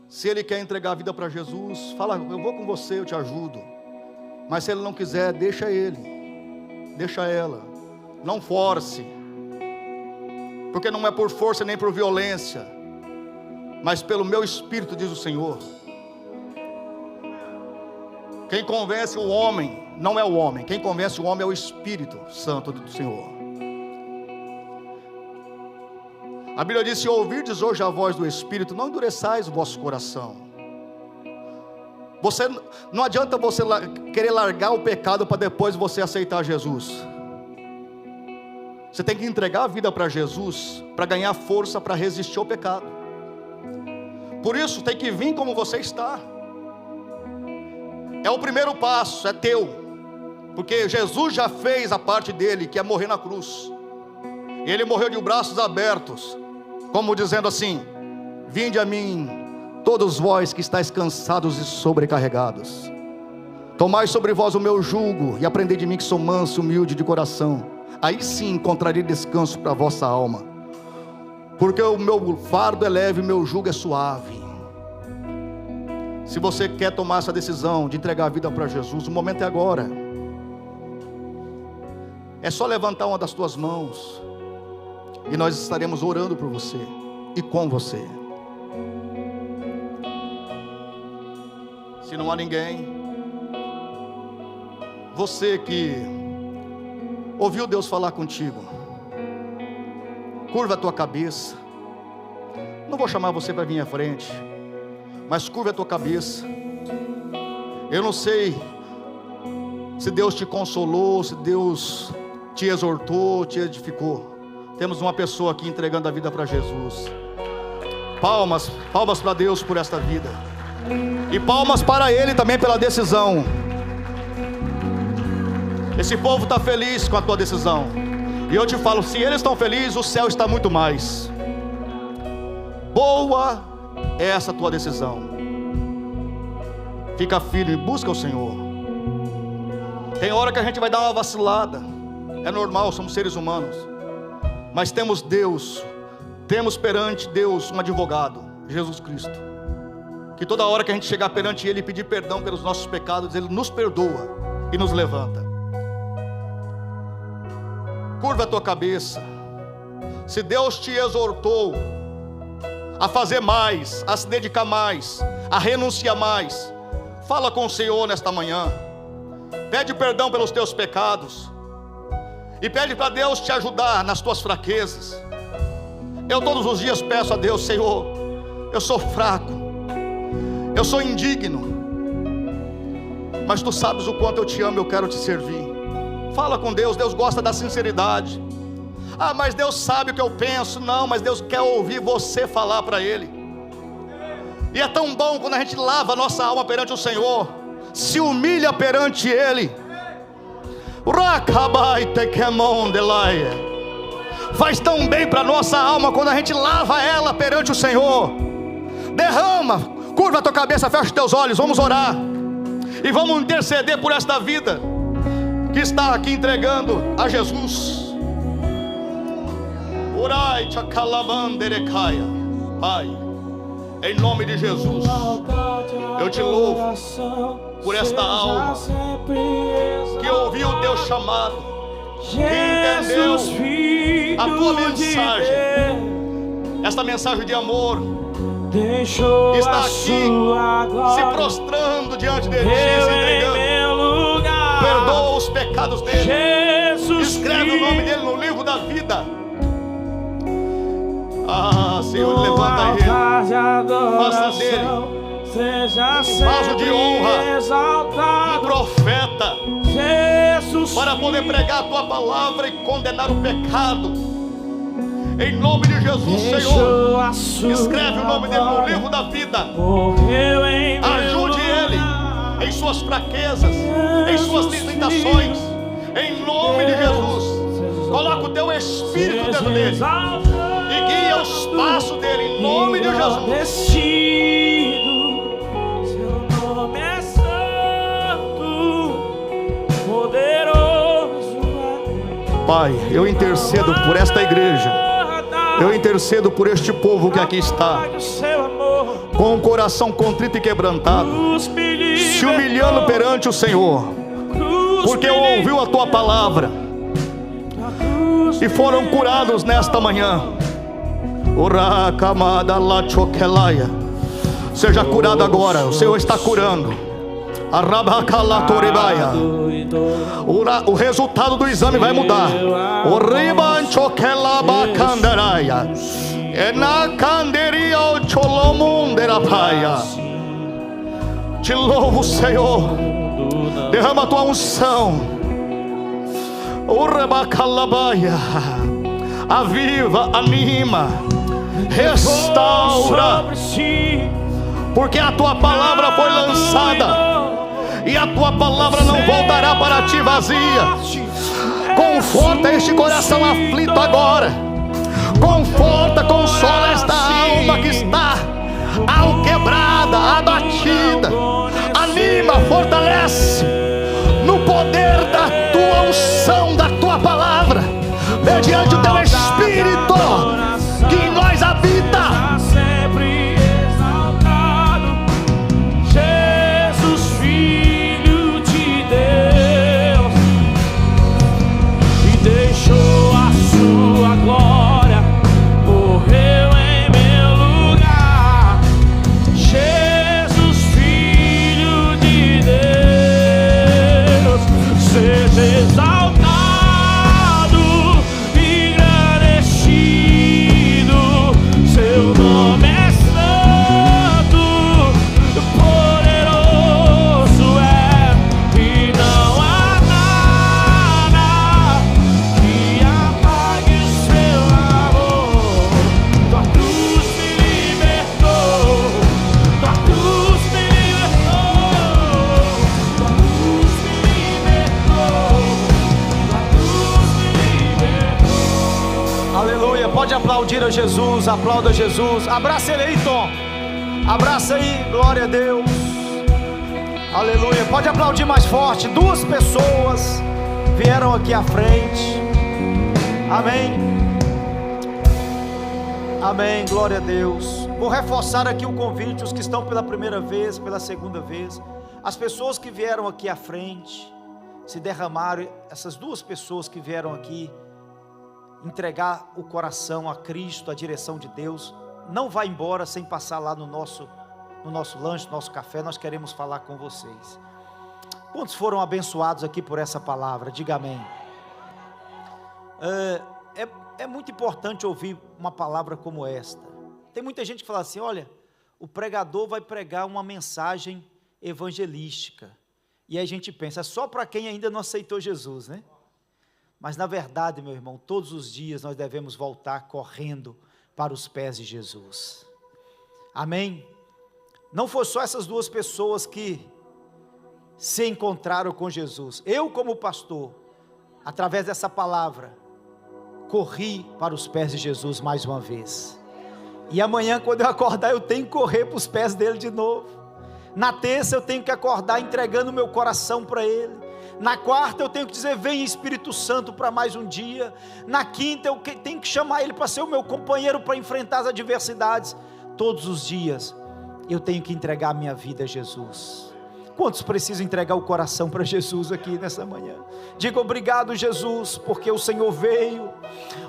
se ele quer entregar a vida para Jesus. Fala: eu vou com você, eu te ajudo. Mas se ele não quiser, deixa ele, deixa ela, não force, porque não é por força nem por violência, mas pelo meu Espírito, diz o Senhor. Quem convence o homem não é o homem, quem convence o homem é o Espírito Santo do Senhor. A Bíblia diz: se ouvirdes hoje a voz do Espírito, não endureçais o vosso coração. Não adianta você querer largar o pecado para depois você aceitar Jesus. Você tem que entregar a vida para Jesus, para ganhar força para resistir ao pecado. Por isso tem que vir como você está. É o primeiro passo, é teu, porque Jesus já fez a parte dele, que é morrer na cruz. Ele morreu de braços abertos, como dizendo assim: vinde a mim, todos vós que estáis cansados e sobrecarregados, tomai sobre vós o meu jugo, e aprendei de mim, que sou manso e humilde de coração. Aí sim encontrarei descanso para a vossa alma, porque o meu fardo é leve e o meu jugo é suave. Se você quer tomar essa decisão de entregar a vida para Jesus, o momento é agora. É só levantar uma das tuas mãos, e nós estaremos orando por você e com você. Se não há ninguém, você que ouviu Deus falar contigo, curva a tua cabeça. Não vou chamar você para vir à frente, mas curva a tua cabeça. Eu não sei se Deus te consolou, se Deus te exortou, te edificou. Temos uma pessoa aqui entregando a vida para Jesus. Palmas para Deus por esta vida. E palmas para Ele também pela decisão. Esse povo está feliz com a tua decisão. E eu te falo, se eles estão felizes, o céu está muito mais. Boa é essa tua decisão. Fica firme, busca o Senhor. Tem hora que a gente vai dar uma vacilada, é normal, somos seres humanos. Mas temos Deus, temos perante Deus um advogado, Jesus Cristo, que toda hora que a gente chegar perante Ele e pedir perdão pelos nossos pecados, Ele nos perdoa e nos levanta. Curva a tua cabeça. Se Deus te exortou a fazer mais, a se dedicar mais, a renunciar mais, fala com o Senhor nesta manhã. Pede perdão pelos teus pecados e pede para Deus te ajudar nas tuas fraquezas. Eu todos os dias peço a Deus: Senhor, eu sou fraco, eu sou indigno, mas Tu sabes o quanto eu te amo, eu quero te servir. Fala com Deus. Deus gosta da sinceridade. Ah, mas Deus sabe o que eu penso. Não, mas Deus quer ouvir você falar para Ele. E é tão bom quando a gente lava a nossa alma perante o Senhor, se humilha perante Ele. Faz tão bem para a nossa alma quando a gente lava ela perante o Senhor. Derrama, curva a tua cabeça, fecha os teus olhos, vamos orar e vamos interceder por esta vida que está aqui entregando a Jesus. Orai, tchacalamanderecaia. Pai, em nome de Jesus, eu te louvo por esta alma que ouviu o teu chamado, que entendeu a tua mensagem, esta mensagem de amor, está aqui se prostrando diante de Ti, se entregando. Perdoa os pecados dele. Escreve o nome dele no livro da vida. Ah, Senhor, levanta ele. Faça dele um vaso de honra, um profeta, para poder pregar a Tua palavra e condenar o pecado. Em nome de Jesus, Senhor, escreve o nome dele no livro da vida. Ajude ele em suas fraquezas, em suas limitações. Em nome de Jesus, coloca o Teu Espírito dentro dele e guia os passos dele, em nome de Jesus. Seu nome é santo, poderoso. Pai, eu intercedo por esta igreja, eu intercedo por este povo que aqui está, com o coração contrito e quebrantado, se humilhando perante o Senhor, porque ouviu a Tua palavra e foram curados nesta manhã. Seja curado agora, o Senhor está curando. O resultado do exame vai mudar. Te louvo, Senhor. Derrama a Tua unção. Aviva, anima, restaura, porque a Tua palavra foi lançada e a Tua palavra não voltará para Ti vazia. Conforta este coração aflito agora. Conforta, consola esta alma que está alquebrada, abatida. Anima, fortalece no poder da Tua unção, da Tua palavra, mediante o Teu Espírito que em nós habita. Sempre exaltado, Jesus, Filho de Deus, e deixou a Sua glória, morreu em meu lugar. Jesus, Filho de Deus, seja exaltado, Seu nome é santo, poderoso é, e não há nada que apague o Seu amor. Tua cruz me libertou, Tua cruz me libertou, Tua cruz me libertou, Tua cruz me libertou. Aleluia, pode aplaudir a Jesus, aplauda Jesus, abraça Ele aí, Tom, abraça aí, glória a Deus, aleluia, pode aplaudir mais forte. 2 pessoas vieram aqui à frente, amém, amém, glória a Deus. Vou reforçar aqui o convite, os que estão pela primeira vez, pela segunda vez, as pessoas que vieram aqui à frente, se derramaram, essas 2 pessoas que vieram aqui, entregar o coração a Cristo, a direção de Deus, não vá embora sem passar lá no nosso lanche, no nosso café. Nós queremos falar com vocês. Quantos foram abençoados aqui por essa palavra? Diga amém. É muito importante ouvir uma palavra como esta. Tem muita gente que fala assim: olha, o pregador vai pregar uma mensagem evangelística, e aí a gente pensa, só para quem ainda não aceitou Jesus, né? Mas na verdade, meu irmão, todos os dias nós devemos voltar correndo para os pés de Jesus. Amém? Não foi só essas 2 pessoas que se encontraram com Jesus. Eu, como pastor, através dessa palavra, corri para os pés de Jesus mais uma vez. E amanhã, quando eu acordar, eu tenho que correr para os pés dele de novo. Na terça eu tenho que acordar entregando o meu coração para Ele. Na quarta eu tenho que dizer: vem Espírito Santo para mais um dia. Na quinta eu tenho que chamar Ele para ser o meu companheiro para enfrentar as adversidades. Todos os dias eu tenho que entregar a minha vida a Jesus. Quantos precisam entregar o coração para Jesus aqui nessa manhã? Diga obrigado, Jesus, porque o Senhor veio.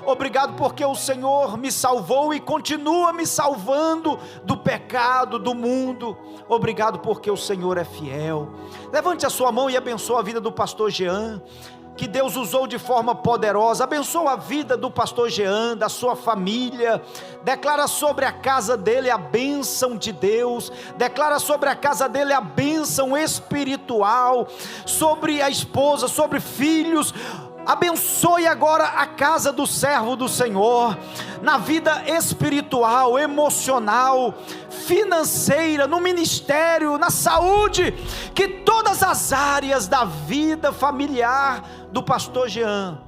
Obrigado porque o Senhor me salvou e continua me salvando do pecado, do mundo. Obrigado porque o Senhor é fiel. Levante a sua mão e abençoe a vida do pastor Jean, que Deus usou de forma poderosa. Abençoa a vida do pastor Jean, da sua família. Declara sobre a casa dele a bênção de Deus. Declara sobre a casa dele a bênção espiritual, sobre a esposa, sobre filhos. Abençoe agora a casa do servo do Senhor, na vida espiritual, emocional, financeira, no ministério, na saúde, que todas as áreas da vida familiar do pastor Jean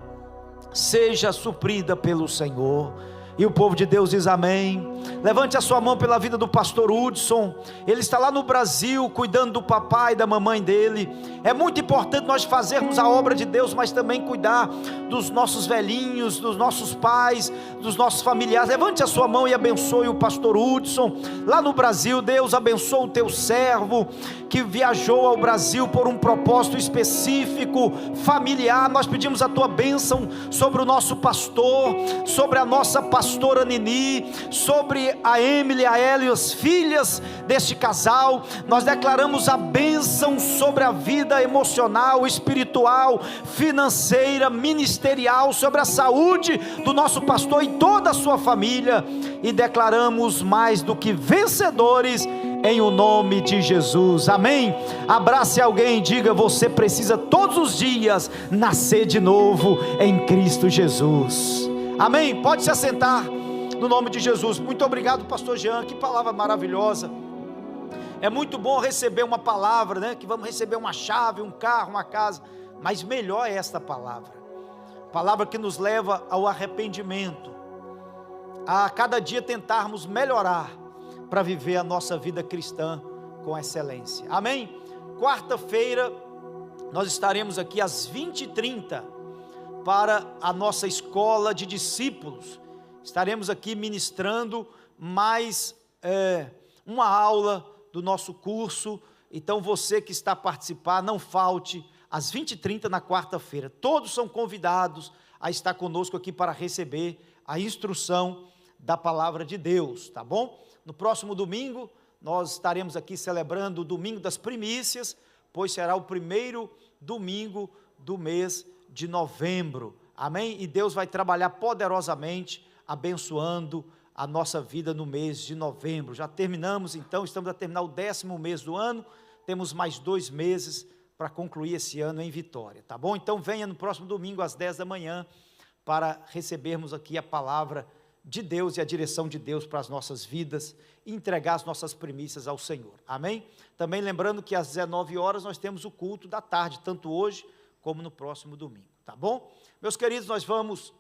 seja suprida pelo Senhor. E o povo de Deus diz amém. Levante a sua mão pela vida do pastor Hudson. Ele está lá no Brasil, cuidando do papai e da mamãe dele. É muito importante nós fazermos a obra de Deus, mas também cuidar dos nossos velhinhos, dos nossos pais, dos nossos familiares. Levante a sua mão e abençoe o pastor Hudson, lá no Brasil. Deus abençoe o teu servo, que viajou ao Brasil por um propósito específico, familiar. Nós pedimos a tua bênção sobre o nosso pastor, sobre a nossa pastora Nini, sobre a Emily, a Ela e as filhas deste casal. Nós declaramos a bênção sobre a vida emocional, espiritual, financeira, ministerial, sobre a saúde do nosso pastor e toda a sua família, e declaramos mais do que vencedores em o nome de Jesus, amém? Abrace alguém e diga: você precisa todos os dias nascer de novo em Cristo Jesus, amém? Pode se assentar no nome de Jesus. Muito obrigado, pastor Jean, que palavra maravilhosa. É muito bom receber uma palavra, né? Que vamos receber uma chave, um carro, uma casa, mas melhor é esta palavra que nos leva ao arrependimento, a cada dia tentarmos melhorar, para viver a nossa vida cristã com excelência, amém? Quarta-feira nós estaremos aqui às 20h30 para a nossa escola de discípulos. Estaremos aqui ministrando mais uma aula do nosso curso. Então você que está a participar, não falte às 20h30 na quarta-feira. Todos são convidados a estar conosco aqui para receber a instrução da palavra de Deus, tá bom? No próximo domingo, nós estaremos aqui celebrando o Domingo das Primícias, pois será o primeiro domingo do mês de novembro, amém? E Deus vai trabalhar poderosamente, abençoando a nossa vida no mês de novembro. Já terminamos, então, estamos a terminar o 10º mês do ano, temos mais 2 meses para concluir esse ano em vitória, tá bom? Então venha no próximo domingo às 10 da manhã, para recebermos aqui a palavra de Deus e a direção de Deus para as nossas vidas, e entregar as nossas primícias ao Senhor, amém? Também lembrando que às 19 horas nós temos o culto da tarde, tanto hoje como no próximo domingo, tá bom? Meus queridos, nós vamos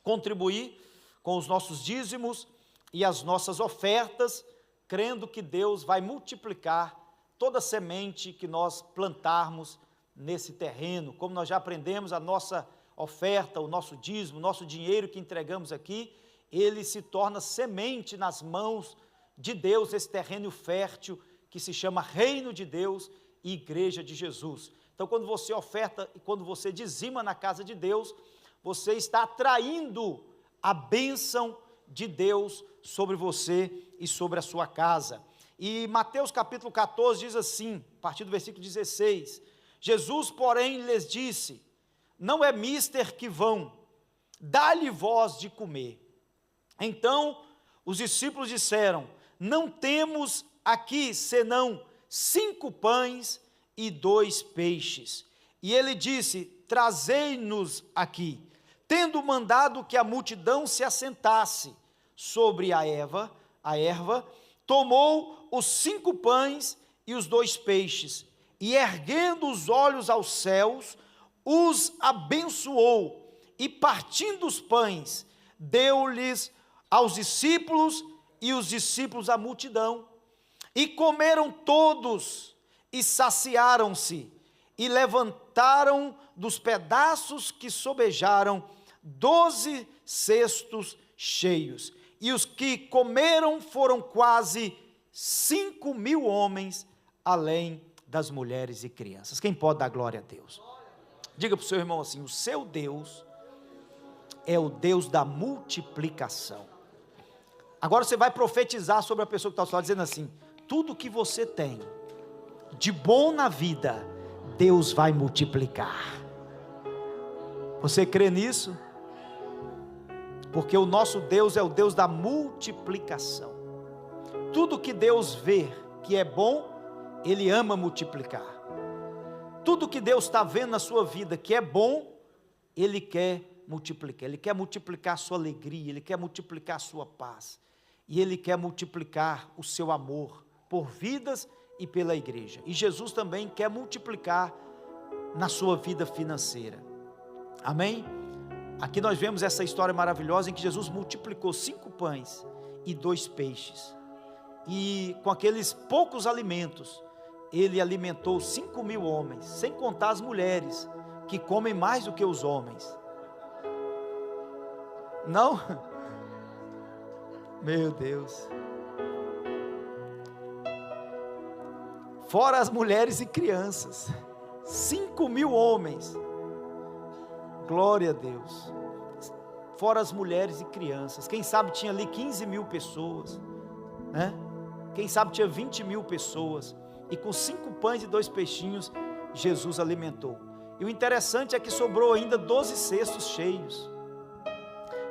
contribuir com os nossos dízimos e as nossas ofertas, crendo que Deus vai multiplicar toda semente que nós plantarmos nesse terreno. Como nós já aprendemos, a nossa oferta, o nosso dízimo, o nosso dinheiro que entregamos aqui, ele se torna semente nas mãos de Deus, esse terreno fértil que se chama Reino de Deus e Igreja de Jesus. Então, quando você oferta e quando você dizima na casa de Deus, você está atraindo a bênção de Deus sobre você e sobre a sua casa. E Mateus capítulo 14 diz assim, a partir do versículo 16: Jesus, porém, lhes disse: não é mister que vão, dá-lhe vós de comer. Então os discípulos disseram: não temos aqui senão 5 pães e 2 peixes. E ele disse: trazei-nos aqui. Tendo mandado que a multidão se assentasse sobre a erva, tomou os 5 pães e os 2 peixes, e erguendo os olhos aos céus, os abençoou, e partindo os pães, deu-lhes aos discípulos, e os discípulos à multidão. E comeram todos, e saciaram-se, e levantaram dos pedaços que sobejaram 12 cestos cheios. E os que comeram foram quase 5.000 homens, além das mulheres e crianças. Quem pode dar glória a Deus? Diga para o seu irmão assim: o seu Deus é o Deus da multiplicação. Agora você vai profetizar sobre a pessoa que está ao seu lado, dizendo assim: tudo que você tem de bom na vida, Deus vai multiplicar. Você crê nisso? Porque o nosso Deus é o Deus da multiplicação. Tudo que Deus vê que é bom, Ele ama multiplicar. Tudo que Deus está vendo na sua vida que é bom, Ele quer multiplicar. Ele quer multiplicar a sua alegria, Ele quer multiplicar a sua paz, e Ele quer multiplicar o seu amor por vidas e pela igreja. E Jesus também quer multiplicar na sua vida financeira. Amém? Aqui nós vemos essa história maravilhosa em que Jesus multiplicou 5 pães e 2 peixes. E com aqueles poucos alimentos, Ele alimentou 5.000 homens, sem contar as mulheres, que comem mais do que os homens. Não? Meu Deus. Fora as mulheres e crianças, 5.000 homens. Glória a Deus. Fora as mulheres e crianças. Quem sabe tinha ali 15.000 pessoas, né? Quem sabe tinha 20.000 pessoas. E com 5 pães e 2 peixinhos, Jesus alimentou. E o interessante é que sobrou ainda 12 cestos cheios.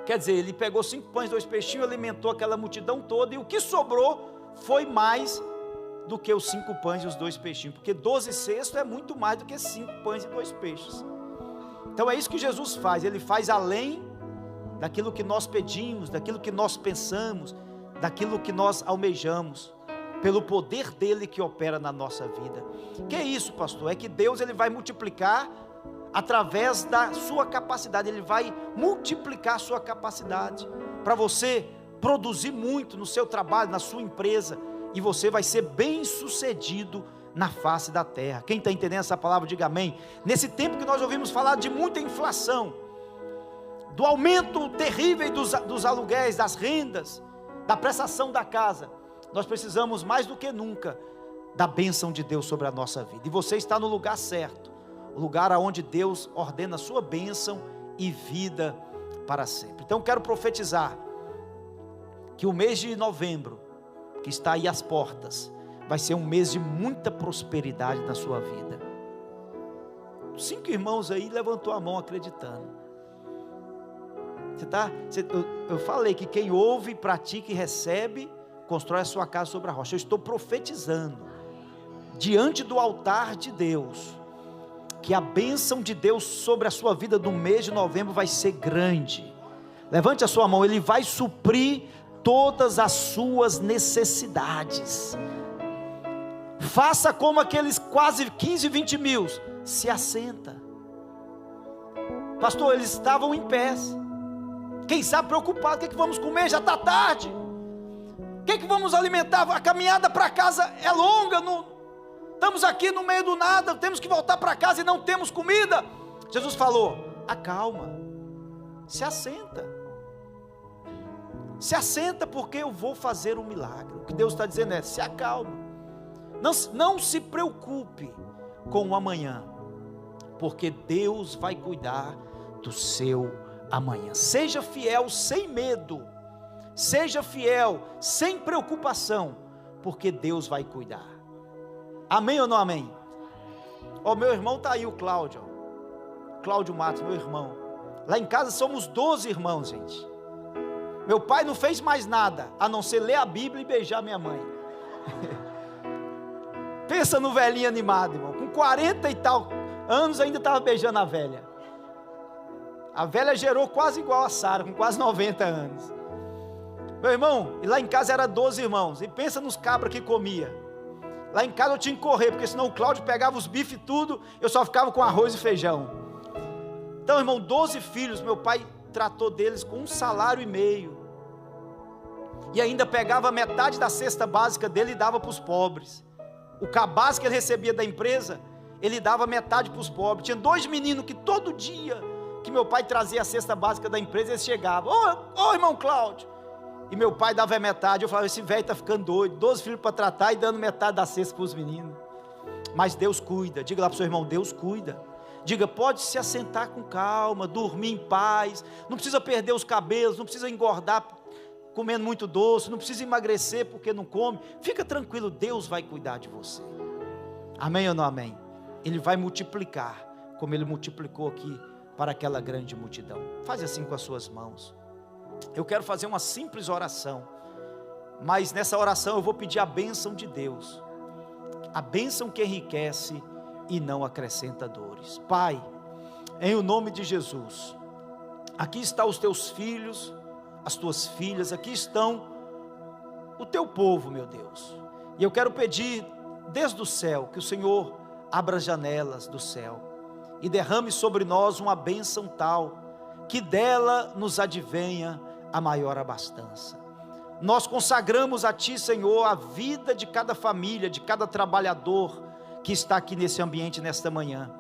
Quer dizer, Ele pegou 5 pães e 2 peixinhos, alimentou aquela multidão toda, e o que sobrou foi mais do que os 5 pães e os 2 peixinhos, porque 12 cestos é muito mais do que 5 pães e 2 peixes. Então é isso que Jesus faz. Ele faz além daquilo que nós pedimos, daquilo que nós pensamos, daquilo que nós almejamos, pelo poder dele que opera na nossa vida. Que é isso, pastor? É que Deus, Ele vai multiplicar através da sua capacidade. Ele vai multiplicar a sua capacidade para você produzir muito no seu trabalho, na sua empresa, e você vai ser bem sucedido na face da terra. Quem está entendendo essa palavra, diga amém. Nesse tempo que nós ouvimos falar de muita inflação, do aumento terrível dos aluguéis, das rendas, da prestação da casa, nós precisamos mais do que nunca da bênção de Deus sobre a nossa vida. E você está no lugar certo, o lugar onde Deus ordena a sua bênção e vida para sempre. Então quero profetizar que o mês de novembro, que está aí às portas, vai ser um mês de muita prosperidade na sua vida. 5 irmãos aí levantou a mão acreditando. Eu falei que quem ouve, pratica e recebe, constrói a sua casa sobre a rocha. Eu estou profetizando diante do altar de Deus que a bênção de Deus sobre a sua vida no mês de novembro vai ser grande. Levante a sua mão. Ele vai suprir todas as suas necessidades. Faça como aqueles quase 15, 20 mil. Se assenta. Pastor, eles estavam em pés. Quem sabe preocupado, o que vamos comer? Já está tarde. O que vamos alimentar? A caminhada para casa é longa. Estamos aqui no meio do nada. Temos que voltar para casa e não temos comida. Jesus falou: acalma. Se assenta. Se assenta, porque eu vou fazer um milagre. O que Deus está dizendo é: se acalma. Não se preocupe com o amanhã, porque Deus vai cuidar do seu amanhã. Seja fiel sem medo, seja fiel sem preocupação, porque Deus vai cuidar. Amém ou não amém? Meu irmão está aí, o Cláudio Matos, meu irmão. Lá em casa somos 12 irmãos, gente. Meu pai não fez mais nada a não ser ler a Bíblia e beijar minha mãe. Pensa no velhinho animado, irmão. Com 40 e tal anos ainda estava beijando a velha. A velha gerou quase igual a Sara, com quase 90 anos. Meu irmão, e lá em casa era 12 irmãos. E pensa nos cabras que comia. Lá em casa eu tinha que correr, porque senão o Cláudio pegava os bifes e tudo, eu só ficava com arroz e feijão. Então, irmão, 12 filhos, meu pai tratou deles com 1,5 salário. E ainda pegava metade da cesta básica dele e dava para os pobres. O cabaz que ele recebia da empresa, ele dava metade para os pobres. Tinha 2 meninos que todo dia que meu pai trazia a cesta básica da empresa, eles chegavam: ô irmão Cláudio. E meu pai dava metade. Eu falava: esse velho está ficando doido, 12 filhos para tratar e dando metade da cesta para os meninos. mas Deus cuida. Diga lá para o seu irmão: Deus cuida. Diga: pode se assentar com calma, dormir em paz, não precisa perder os cabelos, não precisa engordar comendo muito doce, não precisa emagrecer porque não come. Fica tranquilo, Deus vai cuidar de você. Amém ou não amém? Ele vai multiplicar, como Ele multiplicou aqui para aquela grande multidão. Faz assim com as suas mãos. Eu quero fazer uma simples oração, mas nessa oração eu vou pedir a bênção de Deus, a bênção que enriquece e não acrescenta dores. Pai, em o nome de Jesus, aqui estão os teus filhos, as tuas filhas, aqui estão o teu povo, meu Deus, e eu quero pedir desde o céu que o Senhor abra as janelas do céu e derrame sobre nós uma bênção tal, que dela nos advenha a maior abastança. Nós consagramos a Ti, Senhor, a vida de cada família, de cada trabalhador que está aqui nesse ambiente nesta manhã,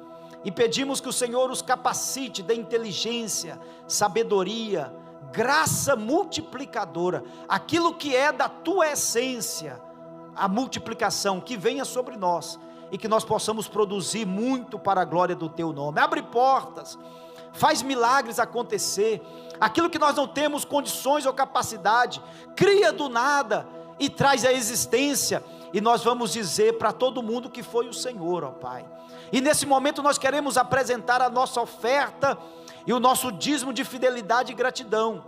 e pedimos que o Senhor os capacite, dê inteligência, sabedoria, graça multiplicadora, aquilo que é da Tua essência, a multiplicação que venha sobre nós, e que nós possamos produzir muito para a glória do Teu nome. Abre portas, faz milagres acontecer, aquilo que nós não temos condições ou capacidade, cria do nada e traz a existência, e nós vamos dizer para todo mundo que foi o Senhor, ó Pai. E nesse momento nós queremos apresentar a nossa oferta e o nosso dízimo de fidelidade e gratidão,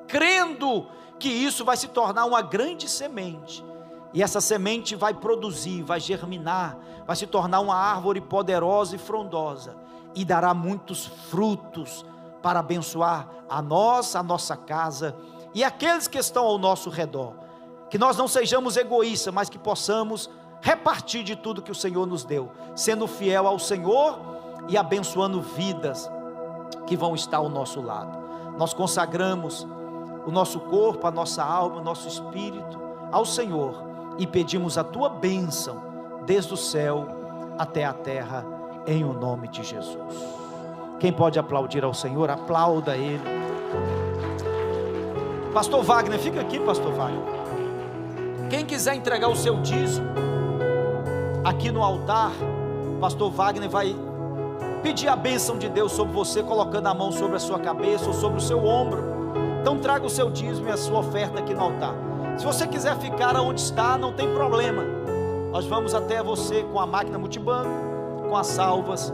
crendo que isso vai se tornar uma grande semente, e essa semente vai produzir, vai germinar, vai se tornar uma árvore poderosa e frondosa, e dará muitos frutos para abençoar a nós, a nossa casa e aqueles que estão ao nosso redor. Que nós não sejamos egoístas, mas que possamos repartir de tudo que o Senhor nos deu, sendo fiel ao Senhor e abençoando vidas que vão estar ao nosso lado. Nós consagramos o nosso corpo, a nossa alma, o nosso espírito ao Senhor, e pedimos a Tua bênção, desde o céu até a terra, em o nome de Jesus. Quem pode aplaudir ao Senhor, aplauda Ele. Pastor Wagner, fica aqui, Pastor Wagner. Quem quiser entregar o seu dízimo aqui no altar, Pastor Wagner vai pedir a bênção de Deus sobre você, colocando a mão sobre a sua cabeça ou sobre o seu ombro. Então traga o seu dízimo e a sua oferta aqui no altar. Se você quiser ficar onde está, não tem problema, nós vamos até você com a máquina multibanco, com as salvas,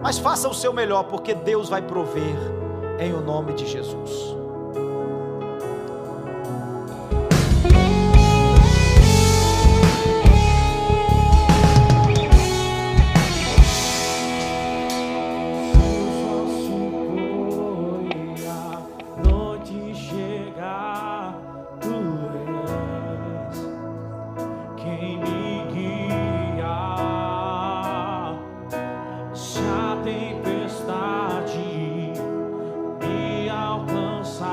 mas faça o seu melhor, porque Deus vai prover, em o nome de Jesus. Tempestade me alcança.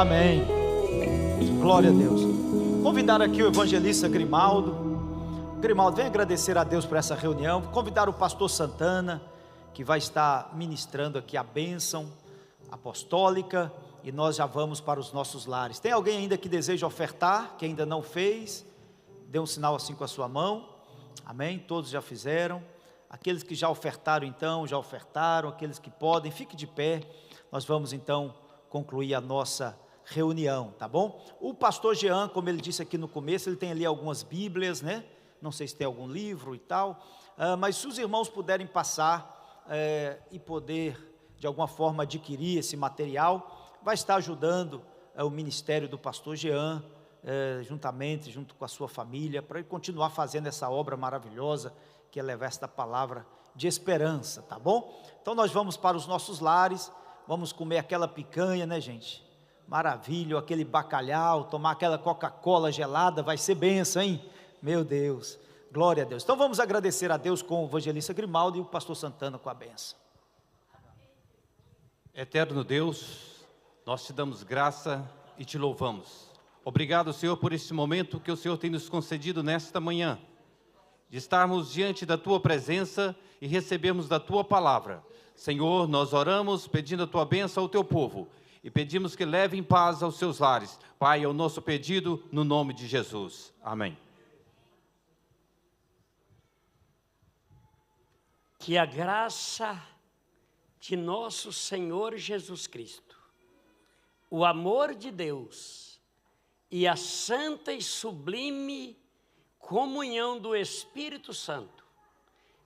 Amém. Glória a Deus. Convidar aqui o evangelista Grimaldo. Grimaldo, vem agradecer a Deus por essa reunião. Convidar o pastor Santana, que vai estar ministrando aqui a bênção apostólica, e nós já vamos para os nossos lares. Tem alguém ainda que deseja ofertar, que ainda não fez? Dê um sinal assim com a sua mão. Amém? Todos já fizeram. Aqueles que já ofertaram então, já ofertaram. Aqueles que podem, fique de pé. Nós vamos então concluir a nossa reunião, tá bom? O pastor Jean, como ele disse aqui no começo, ele tem ali algumas bíblias, né? Não sei se tem algum livro e tal, mas se os irmãos puderem passar e poder de alguma forma adquirir esse material, vai estar ajudando o ministério do pastor Jean, junto com a sua família, para ele continuar fazendo essa obra maravilhosa, que é levar esta palavra de esperança, tá bom? Então nós vamos para os nossos lares, vamos comer aquela picanha, né, gente? Maravilha, aquele bacalhau, tomar aquela Coca-Cola gelada, vai ser bênção, hein? Meu Deus, glória a Deus. Então vamos agradecer a Deus com o evangelista Grimaldo e o pastor Santana com a bênção. Eterno Deus, nós te damos graça e te louvamos. Obrigado, Senhor, por este momento que o Senhor tem nos concedido nesta manhã, de estarmos diante da tua presença e recebermos da tua palavra. Senhor, nós oramos pedindo a tua bênção ao teu povo e pedimos que leve em paz aos seus lares. Pai, é o nosso pedido no nome de Jesus. Amém. Que a graça de nosso Senhor Jesus Cristo, o amor de Deus e a santa e sublime comunhão do Espírito Santo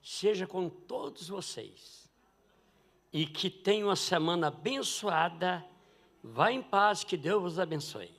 seja com todos vocês e que tenham uma semana abençoada. Vá em paz, que Deus vos abençoe.